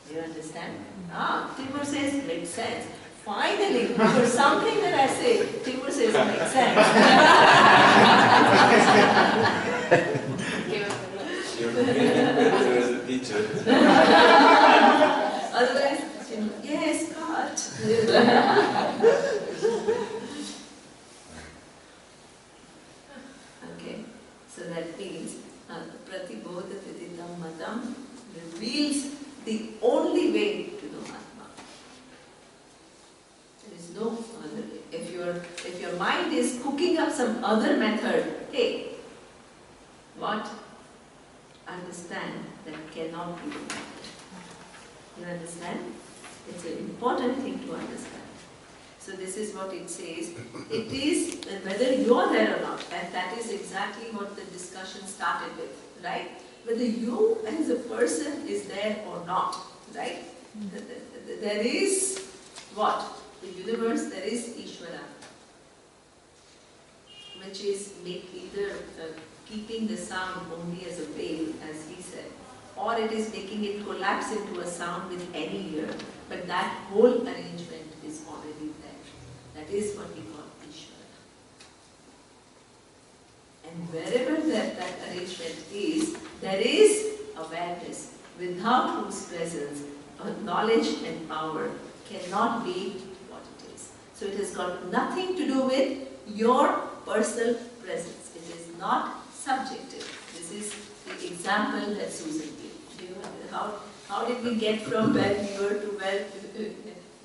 Do you understand? Timur says, makes sense. Finally, for something that I say, Timur says, makes sense. There is a teacher. Otherwise, yes, cut. Okay, so that means Pratibodha Viditam Matam reveals the only way to know Atma. There is no other way. If your mind is cooking up some other method, hey, what? Understand that cannot be done. You understand? It's an important thing to understand. So this is what it says. It is whether you are there or not, and that is exactly what the discussion started with, right? Whether you as a person is there or not, right? There is what? The universe, there is Ishvara, which is either keeping the sound only as a wave, as he said, or it is making it collapse into a sound with any ear. But that whole arrangement is already there. That is what we call Ishvara. And wherever that arrangement is, there is awareness, without whose presence knowledge and power cannot be what it is. So it has got nothing to do with your personal presence. It is not subjective. This is the example that Susan gave. How did we get from where we were to where?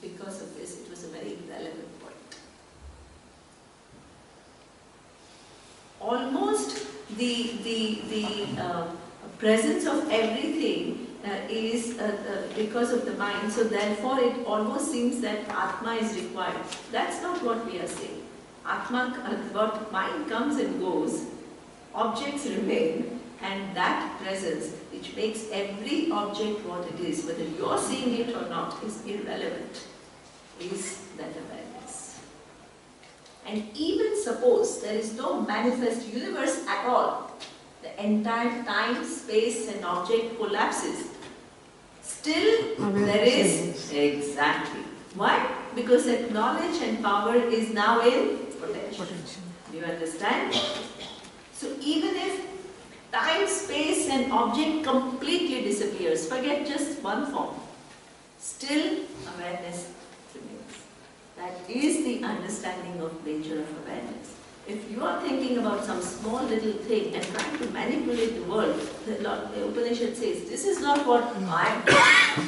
Because of this, it was a very relevant point. Almost the presence of everything is because of the mind. So therefore, it almost seems that Atma is required. That's not what we are saying. Atma, what mind comes and goes, objects remain, and that presence, which makes every object what it is, whether you're seeing it or not, is irrelevant, is that awareness. And even suppose there is no manifest universe at all, the entire time, space and object collapses, still there is, exactly. Why? Because that knowledge and power is now in potential. Do you understand? So even if time, space and object completely disappears, forget just one form, still awareness remains. That is the understanding of nature of awareness. If you are thinking about some small little thing and trying to manipulate the world, the Upanishad says, this is not what I am.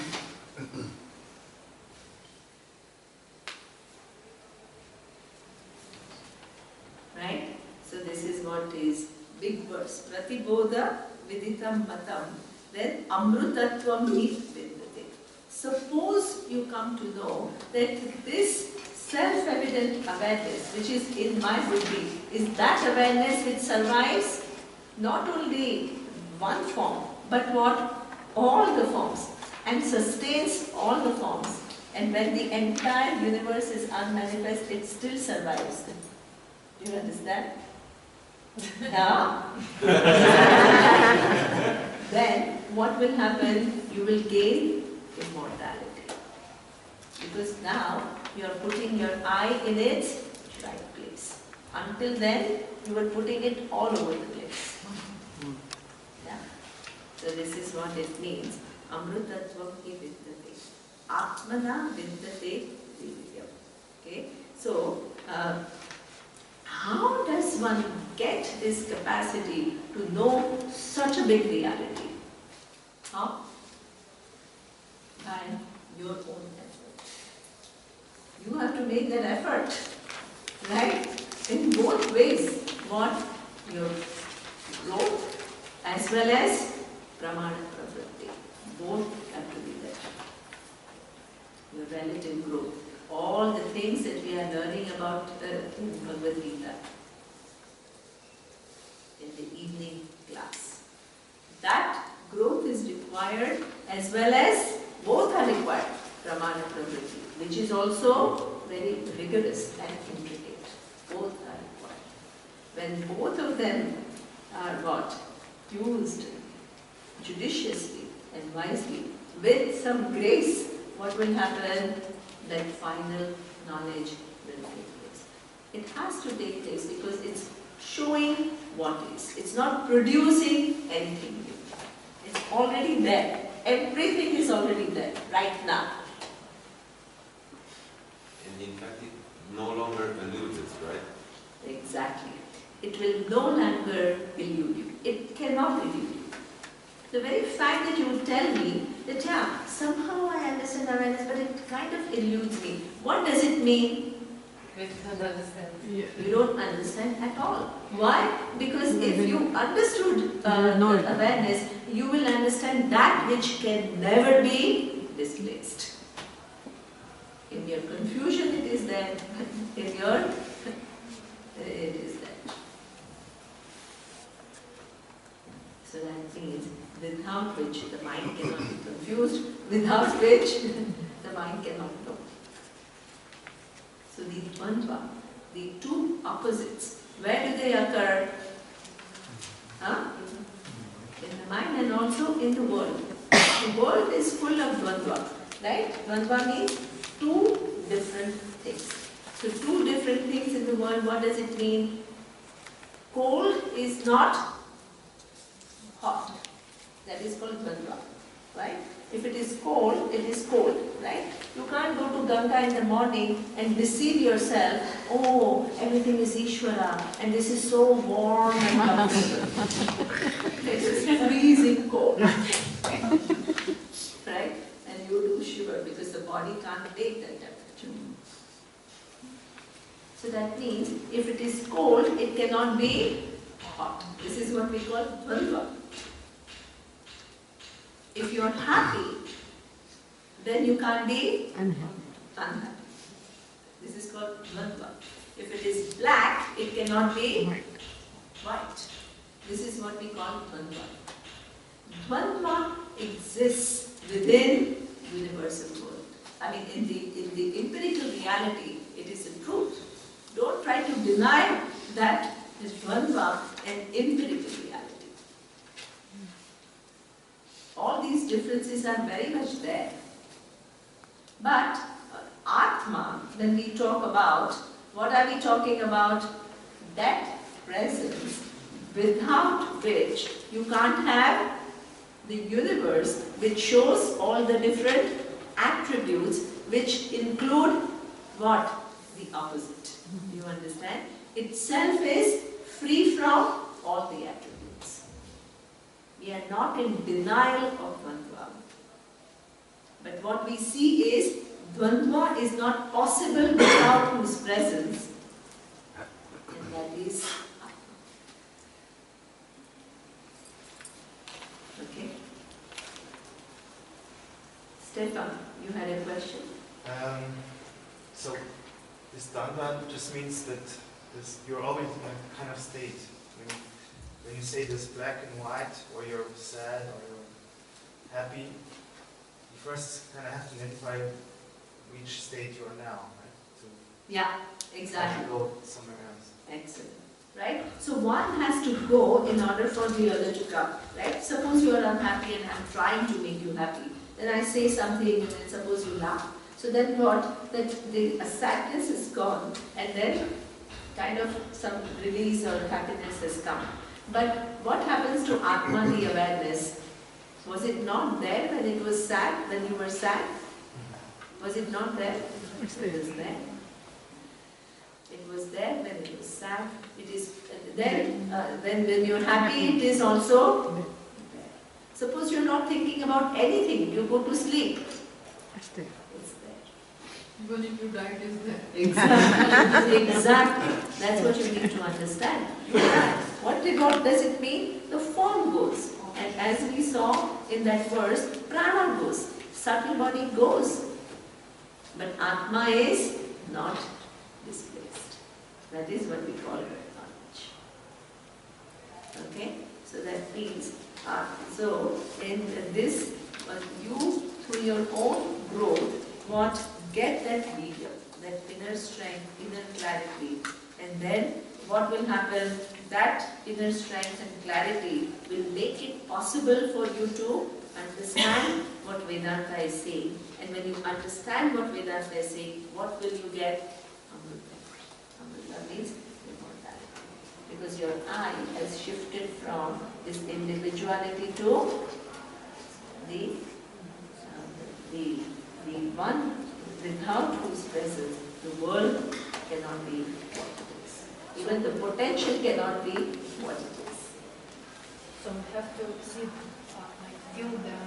Right? So this is what is big verse. Pratibodha viditam matam. Then amrutatvam hi vindate. Suppose you come to know that this self-evident awareness, which is in my buddhi, is that awareness which survives not only one form, but what? All the forms, and sustains all the forms. And when the entire universe is unmanifest, it still survives. Do you understand? Yeah. Then what will happen? You will gain immortality. Because now you are putting your eye in its right place. Until then, you were putting it all over the place. Yeah. So this is what it means. Amrutatvam hi vidyate. Atmana vidyate divyam. Okay. So, how does one get this capacity to know such a big reality? How? By your own effort. You have to make that effort, right? In both ways. What? Your growth as well as pramana pravritti. Both have to be there. Your relative growth. All the things that we are learning about in Bhagavad Gita in the evening class. That growth is required as well as both are required. Pramana pravritti, which is also very rigorous and intricate. Both are required. When both of them are what? Used judiciously and wisely, with some grace, what will happen? That final knowledge will take place. It has to take place because it's showing what is. It's not producing anything new. already there. Everything is already there, right now. And in fact, it no longer eludes us, right? Exactly. It will no longer elude you. It cannot elude you. The very fact that you would tell me that, yeah, somehow I understand awareness, but it kind of eludes me. What does it mean? We don't understand. Yeah. You don't understand at all. Why? Because if you understood No. awareness, you will understand that which can never be displaced. In your confusion it is there, in your, it is there. So that means without which the mind cannot be confused, without which the mind cannot know. So the dvandva, the two opposites, where do they occur? Huh? In the mind and also in the world. The world is full of dvandva, right? Dvandva means two different things. So two different things in the world, what does it mean? Cold is not hot. That is called dvandva, right? If it is cold, it is cold, right? You can't go to Ganga in the morning and deceive yourself, oh, everything is Ishvara and this is so warm and comfortable. This is freezing cold. Right? And you do shiver because the body can't take that temperature. So that means if it is cold, it cannot be hot. This is what we call dvandva. If you are happy, then you can't be unhappy. This is called dvandva. If it is black, it cannot be white. This is what we call dvandva. Dvandva exists within universal world. I mean, in the empirical reality, it is the truth. Don't try to deny that this dvandva an empirical reality. All these differences are very much there. But Atma, when we talk about, what are we talking about? That presence without which you can't have the universe, which shows all the different attributes which include what? The opposite. You understand? Itself is free from all the attributes. We are not in denial of Dvandva. But what we see is Dvandva is not possible without whose presence. And that is Atma. Okay. Stefan, you had a question? So this Dvandva just means that you're always in a kind of state. When you say this black and white, or you're sad, or you're happy, you first kind of have to identify which state you are now, right? Yeah, exactly. Go somewhere else. Excellent. Right? So one has to go in order for the other to come. Right? Suppose you are unhappy and I'm trying to make you happy. Then I say something and then suppose you laugh. So then what? That the sadness is gone and then kind of some release or happiness has come. But what happens to Atma, the awareness? Was it not there when it was sad, when you were sad? Was it not there? It was there. It was there when it was sad. It is then when you're happy, it is also there. Suppose you're not thinking about anything, you go to sleep. It's there. Even if you die, it is there. Exactly. Exactly. That's what you need to understand. What does it mean? The form goes. And as we saw in that verse, prana goes. Subtle body goes. But Atma is not displaced. That is what we call knowledge. Okay? So that means, so in this, you through your own growth, get that leader, that inner strength, inner clarity, and then what will happen? That inner strength and clarity will make it possible for you to understand what Vedanta is saying. And when you understand what Vedanta is saying, what will you get? Amrita. Amrita means immortality. Because your eye has shifted from this individuality to the one without whose presence the world cannot be what it is. Even the potential cannot be what it is. So we have to see, feel the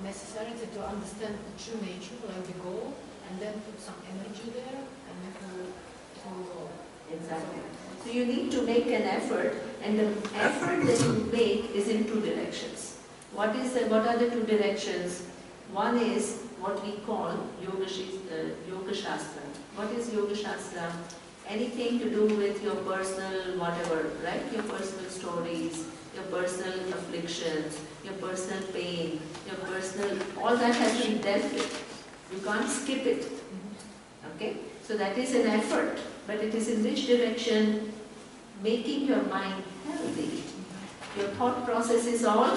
necessity to understand the true nature, like the goal, and then put some energy there, and it will go. Exactly. So you need to make an effort, and the effort that you make is in two directions. What are the two directions? One is what we call Yoga Shastra. What is Yoga Shastra? Anything to do with your personal whatever, right? Your personal stories, your personal afflictions, your personal pain, your personal, all that has to be dealt with. You can't skip it. Okay? So that is an effort, but it is in which direction? Making your mind healthy. Your thought process is all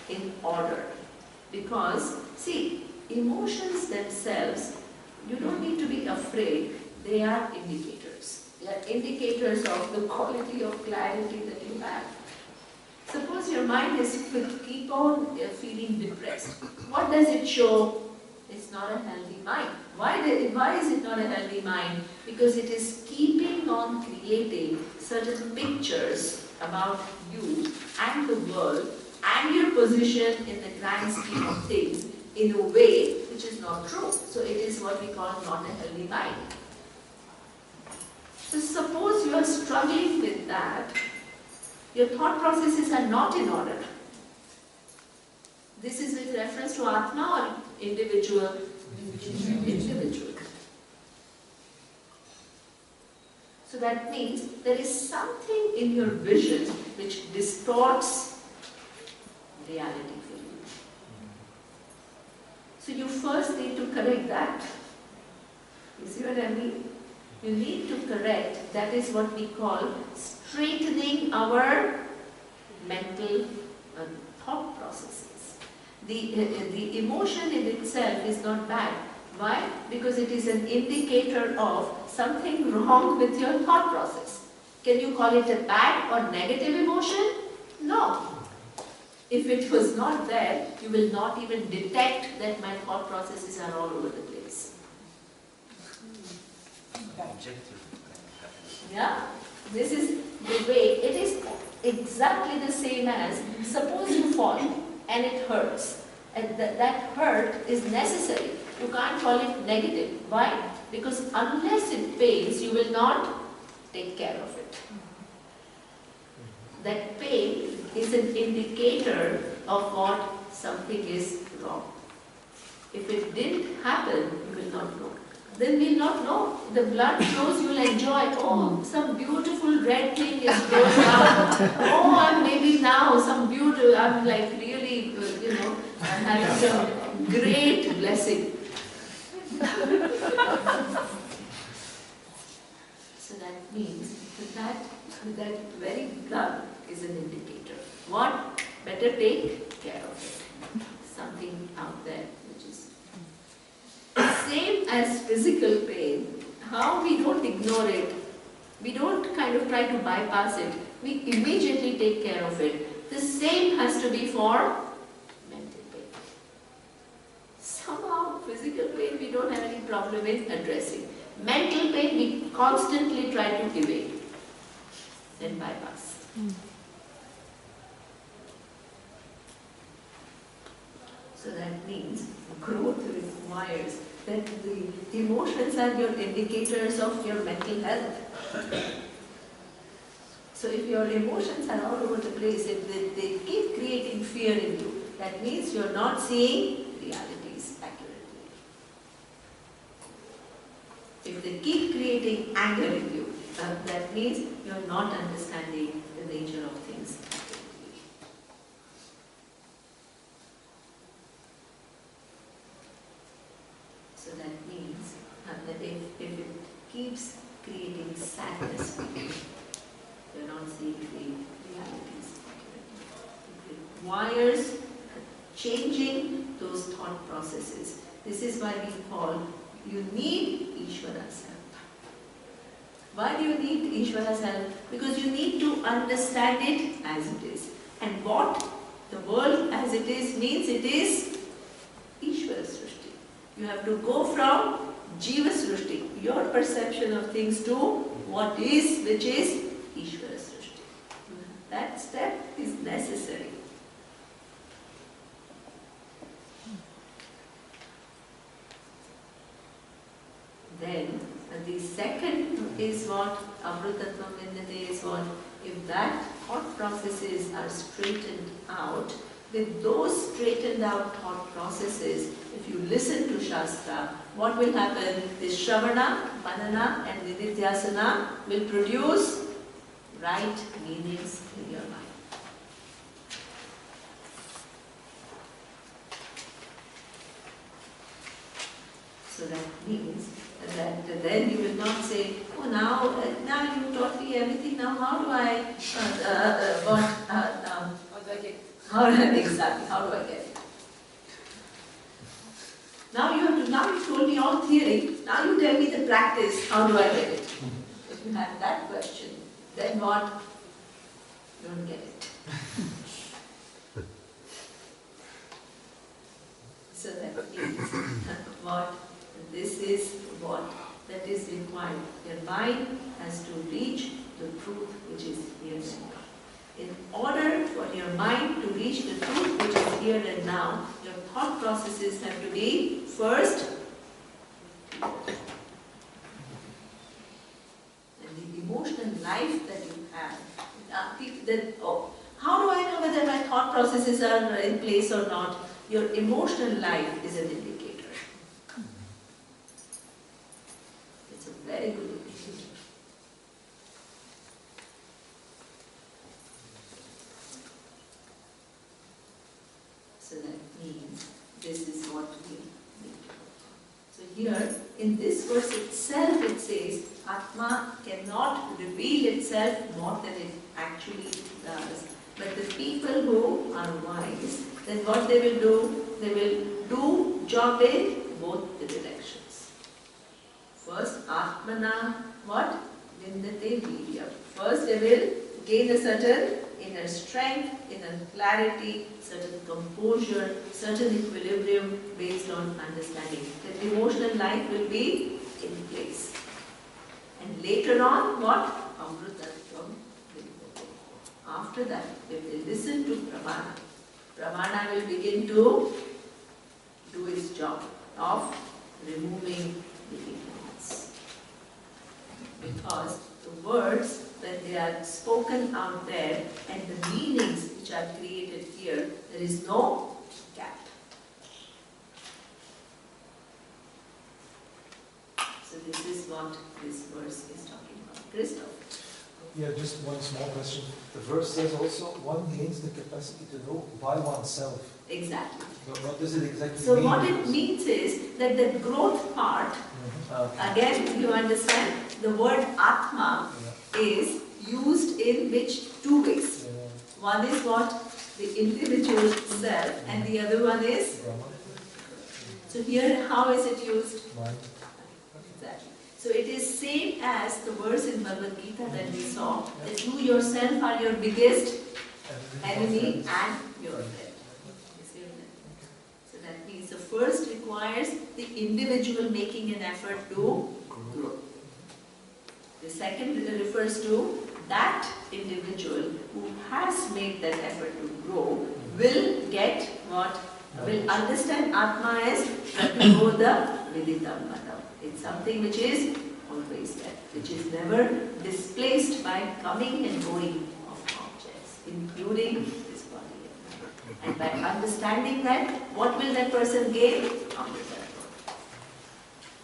in order. Because, see, emotions themselves, you don't need to be afraid, they are indicators. They are indicators of the quality of clarity that you have. Suppose your mind is keep on feeling depressed. What does it show? It's not a healthy mind. Why is it not a healthy mind? Because it is keeping on creating certain pictures about you and the world and your position in the grand scheme of things in a way which is not true. So it is what we call not a healthy mind. So suppose you are struggling with that, your thought processes are not in order. This is with reference to Atma or individual? Individual. So that means there is something in your vision which distorts reality for you. So you first need to correct that. You see what I mean? You need to correct, that is what we call straightening our mental thought processes. The emotion in itself is not bad. Why? Because it is an indicator of something wrong with your thought process. Can you call it a bad or negative emotion? No. If it was not there, you will not even detect that my thought processes are all over the place. Objective. Yeah? This is the way, it is exactly the same as, suppose you fall and it hurts. And that hurt is necessary. You can't call it negative. Why? Because unless it pains, you will not take care of it. That pain is an indicator of what something is wrong. If it didn't happen, you will not know. Then we will not know. The blood flows, you will enjoy. Oh, some beautiful red thing is going out. Oh, I'm maybe now some beautiful, I'm like really, I'm having some great blessing. So that means that very blood is an indicator. What? Better take care of it. Something out there which is same as physical pain. How we don't ignore it. We don't kind of try to bypass it. We immediately take care of it. The same has to be for mental pain. Somehow physical pain we don't have any problem in addressing. Mental pain we constantly try to evade and bypass. So that means growth requires that the emotions are your indicators of your mental health. So if your emotions are all over the place, if they keep creating fear in you, that means you're not seeing realities accurately. If they keep creating anger in you, that means you're not understanding the nature of things accurately. So that means that if it keeps creating sadness, you're not seeing the realities accurately. It requires changing those thought processes. This is why we call, you need Ishvara's help. Why do you need Ishvara's help? Because you need to understand it as it is. And what The world as it is means it is Ishvara Srishti. You have to go from Jiva Srishti, your perception of things, to what is, which is Ishvara Srishti. That step is necessary. Then the second is what Amrutatvam Vindate is what, if that thought processes are straightened out, with those straightened out thought processes, if you listen to Shastra, what will happen? This Shravana, Manana and Nididhyasana will produce right meanings in your mind. So that means that then you will not say, oh now you taught me everything, now how do I, exactly, how do I get it? Now you told me all theory, now you tell me the practice, how do I get it? If you have that question, then what? You don't get it. So that means what? This is what that is required. Your mind has to reach the truth which is here and now. In order for your mind to reach the truth which is here and now, your thought processes have to be first, and the emotional life that you have. How do I know whether my thought processes are in place or not? Your emotional life is an indicator. It's a very good indicator. So that means this is what we need to work on. So here, in this verse itself, it says, Atma cannot reveal itself more than it actually does. But the people who are wise, then what they will do? They will do job in both the directions. First, Atmana, what? Vindate Vidya. First, they will gain a certain inner strength, inner clarity, certain composure, certain equilibrium based on understanding. The emotional life will be in place. And later on, what? Amrutatvam Vindate. After that, if they listen to Pramana, Pramana will begin to do its job of removing the ignorance. Because the words, when they are spoken out there and the meanings which are created here, there is no gap. So this is what this verse is talking about. Christoph? Yeah, just one small question. The verse says also one gains the capacity to know by oneself. Exactly. But what does it exactly so mean? So what it means is that the growth part, again you understand, the word Atma is used in which two ways. One is what? The individual self, and the other one is? So here how is it used? Exactly. So it is same as the verse in Bhagavad Gita that we saw, that you yourself are your biggest enemy and your friend. So that means the first requires the individual making an effort to grow. The second refers to that individual who has made that effort to grow will get what? Will understand Atma as Pratibodha Viditam Madam. It's something which is always there, which is never displaced by coming and going of objects, including this body. And by understanding that, what will that person gain? Amrita.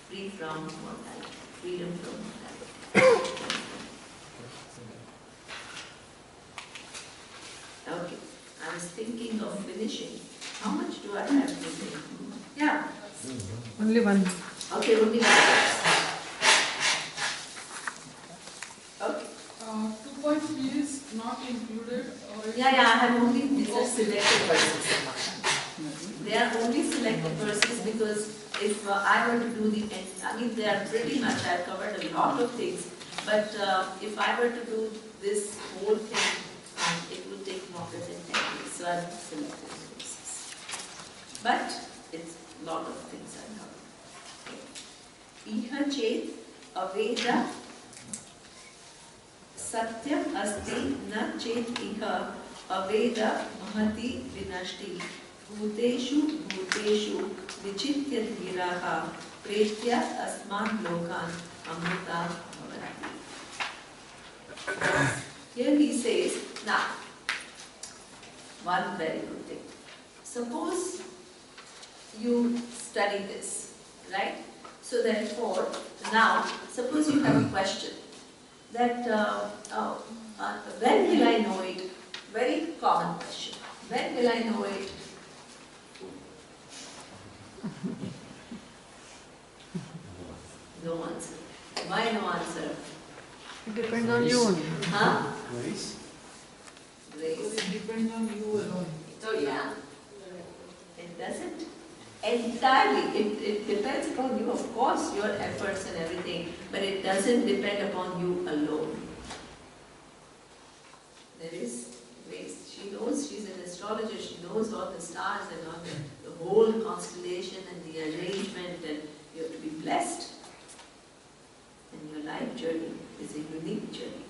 Free from mortality, freedom from mortality. Okay, I was thinking of finishing. How much do I have to say? Yeah. Only one. Okay, only one. Okay. 2.3 is not included. Yeah, I have only, these are selected verses. They are only selected verses because if I were to do the, I mean they are pretty much, I've covered a lot of things, but if I were to do this whole thing and it would take longer than 10 days, so I've selected courses. But it's a lot of things I've heard. Iha chet aveda satyam asti na chet iha aveda mahati vinashti bhuteshu bhuteshu vichitya dhiraha pretya asman lokan amrita bhavati. Here he says, now, one very good thing. Suppose you study this, right? So therefore, now, suppose you have a question that when will I know it? Very common question. When will I know it? No answer. Why no answer? It depends on you only. Huh? Grace? Grace. It depends on you alone. So yeah, it doesn't entirely, it depends upon you, of course, your efforts and everything, but it doesn't depend upon you alone. There is grace. She knows, she's an astrologer, she knows all the stars and all the whole constellation and the arrangement, and you have to be blessed. And your life journey is a unique journey.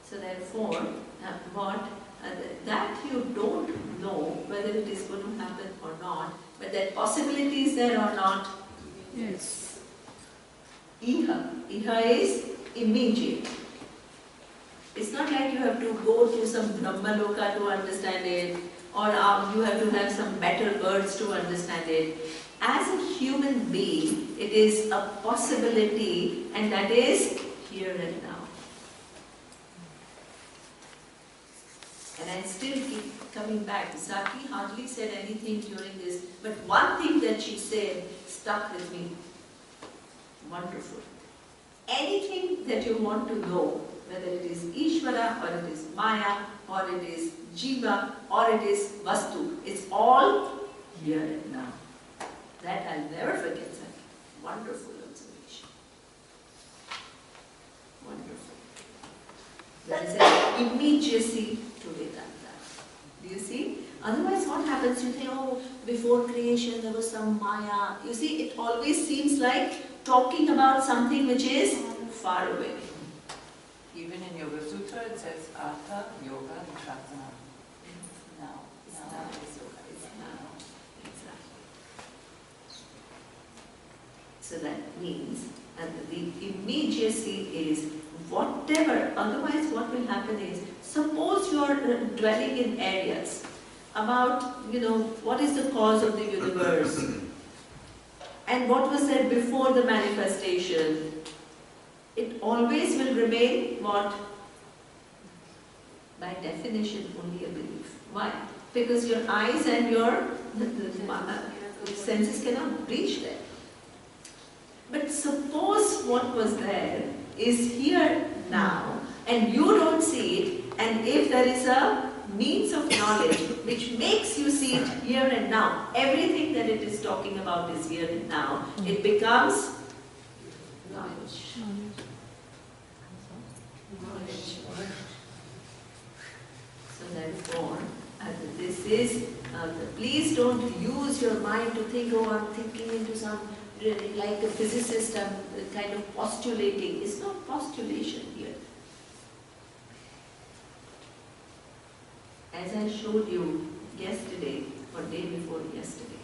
So therefore, that you don't know whether it is going to happen or not, but that possibility is there or not. Yes. Iha is immediate. It's not like you have to go to some Brahmaloka to understand it, or you have to have some better words to understand it. As a human being, it is a possibility, and that is here and now. And I still keep coming back. Saki hardly said anything during this, but one thing that she said stuck with me. Wonderful. Anything that you want to know, whether it is Ishvara, or it is Maya, or it is Jiva, or it is Vastu, it's all here and now. That I'll never forget, Saki. Wonderful observation. Wonderful. There is an immediacy to Vedanta. Do you see? Otherwise what happens? You think, oh, before creation there was some Maya. You see, it always seems like talking about something which is far away. Even in Yoga Sutra it says Atha Yoga Nitratana. Now. It's now. It's now. Exactly. So that means the immediacy is whatever, otherwise what will happen is, suppose you are dwelling in areas about, what is the cause of the universe and what was said before the manifestation, it always will remain what? By definition only a belief. Why? Because your eyes and your senses cannot reach there. But suppose what was there is here now, and you don't see it, and if there is a means of knowledge which makes you see it here and now, everything that it is talking about is here and now, it becomes knowledge. So therefore, this is, please don't use your mind to think, oh, I'm thinking into some, like a physicist, kind of postulating. It's not postulation here. As I showed you yesterday, or day before yesterday,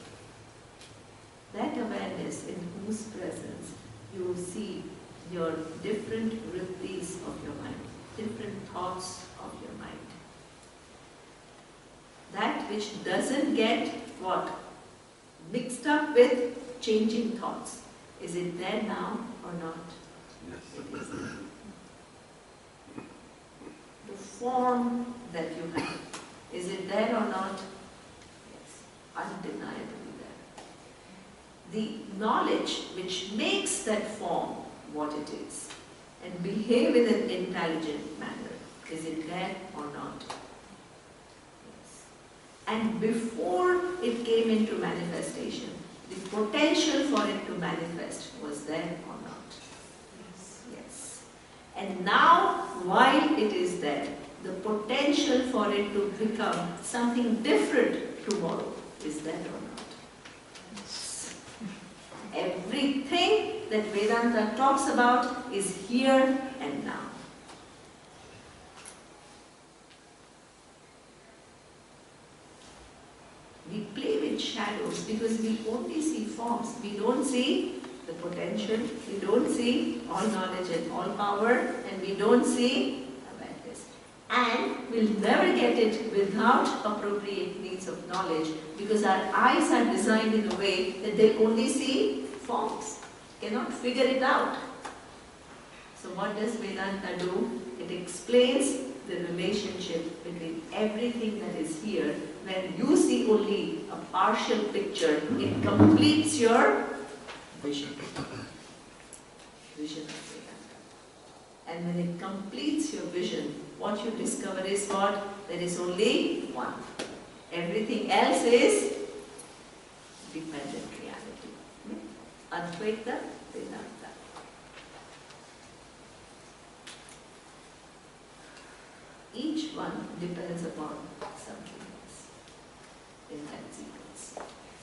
that awareness in whose presence you see your different vrittis of your mind, different thoughts of your mind. That which doesn't get what? Mixed up with changing thoughts. Is it there now or not? Yes. It is there. The form that you have, is it there or not? Yes, undeniably there. The knowledge which makes that form what it is and behave in an intelligent manner, is it there or not? Yes. And before it came into manifestation, the potential for it to manifest was there or not? Yes. Yes. And now, while it is there, the potential for it to become something different tomorrow is there or not? Everything that Vedanta talks about is here and now. We play with shadows because we only see forms. We don't see the potential, we don't see all knowledge and all power, and we don't see awareness. And we'll never get it without appropriate means of knowledge, because our eyes are designed in a way that they only see forms, cannot figure it out. So what does Vedanta do? It explains the relationship between everything that is here. When you see only a partial picture, it completes your vision. Vision of Vedanta. And when it completes your vision, what you discover is what? There is only one. Everything else is dependent reality. Advaita Vedanta. Each one depends upon something else in that sequence.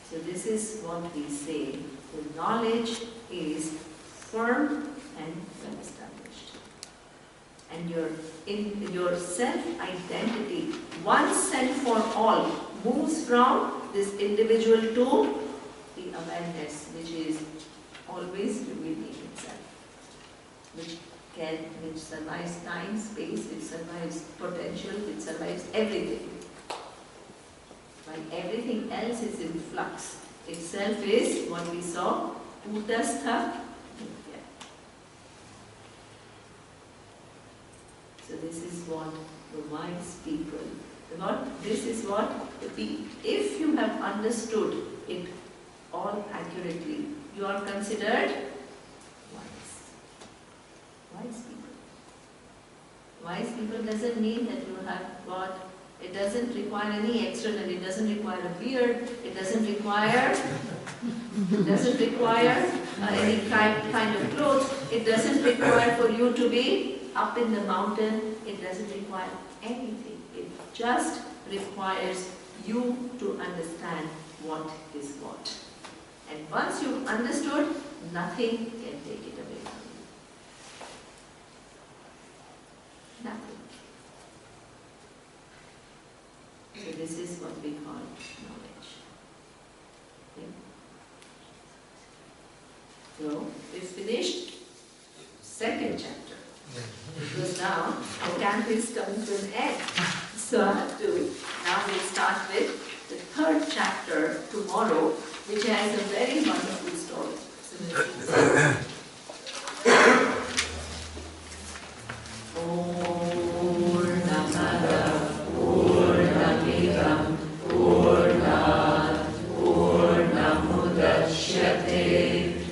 So this is what we say. The knowledge is firm and well established. And your self-identity, once and for all, moves from this individual to the awareness, which is always revealing itself, which survives time, space, which survives potential, which survives everything. While everything else is in flux, itself is what we saw, Utastha. So this is what the wise people, this is what the people, if you have understood it all accurately, you are considered wise. Wise people. Wise people doesn't mean that you have got, it doesn't require any external, it doesn't require a beard, it doesn't require any kind of clothes, it doesn't require for you to be up in the mountain, it doesn't require anything. It just requires you to understand what is what. And once you've understood, nothing can take it away from you. Nothing. So this is what we call knowledge. Okay? So we finished second chapter. Because now the camp is coming to an end. So now we'll start with the third chapter tomorrow, which has a very wonderful story. So Purnamudachyate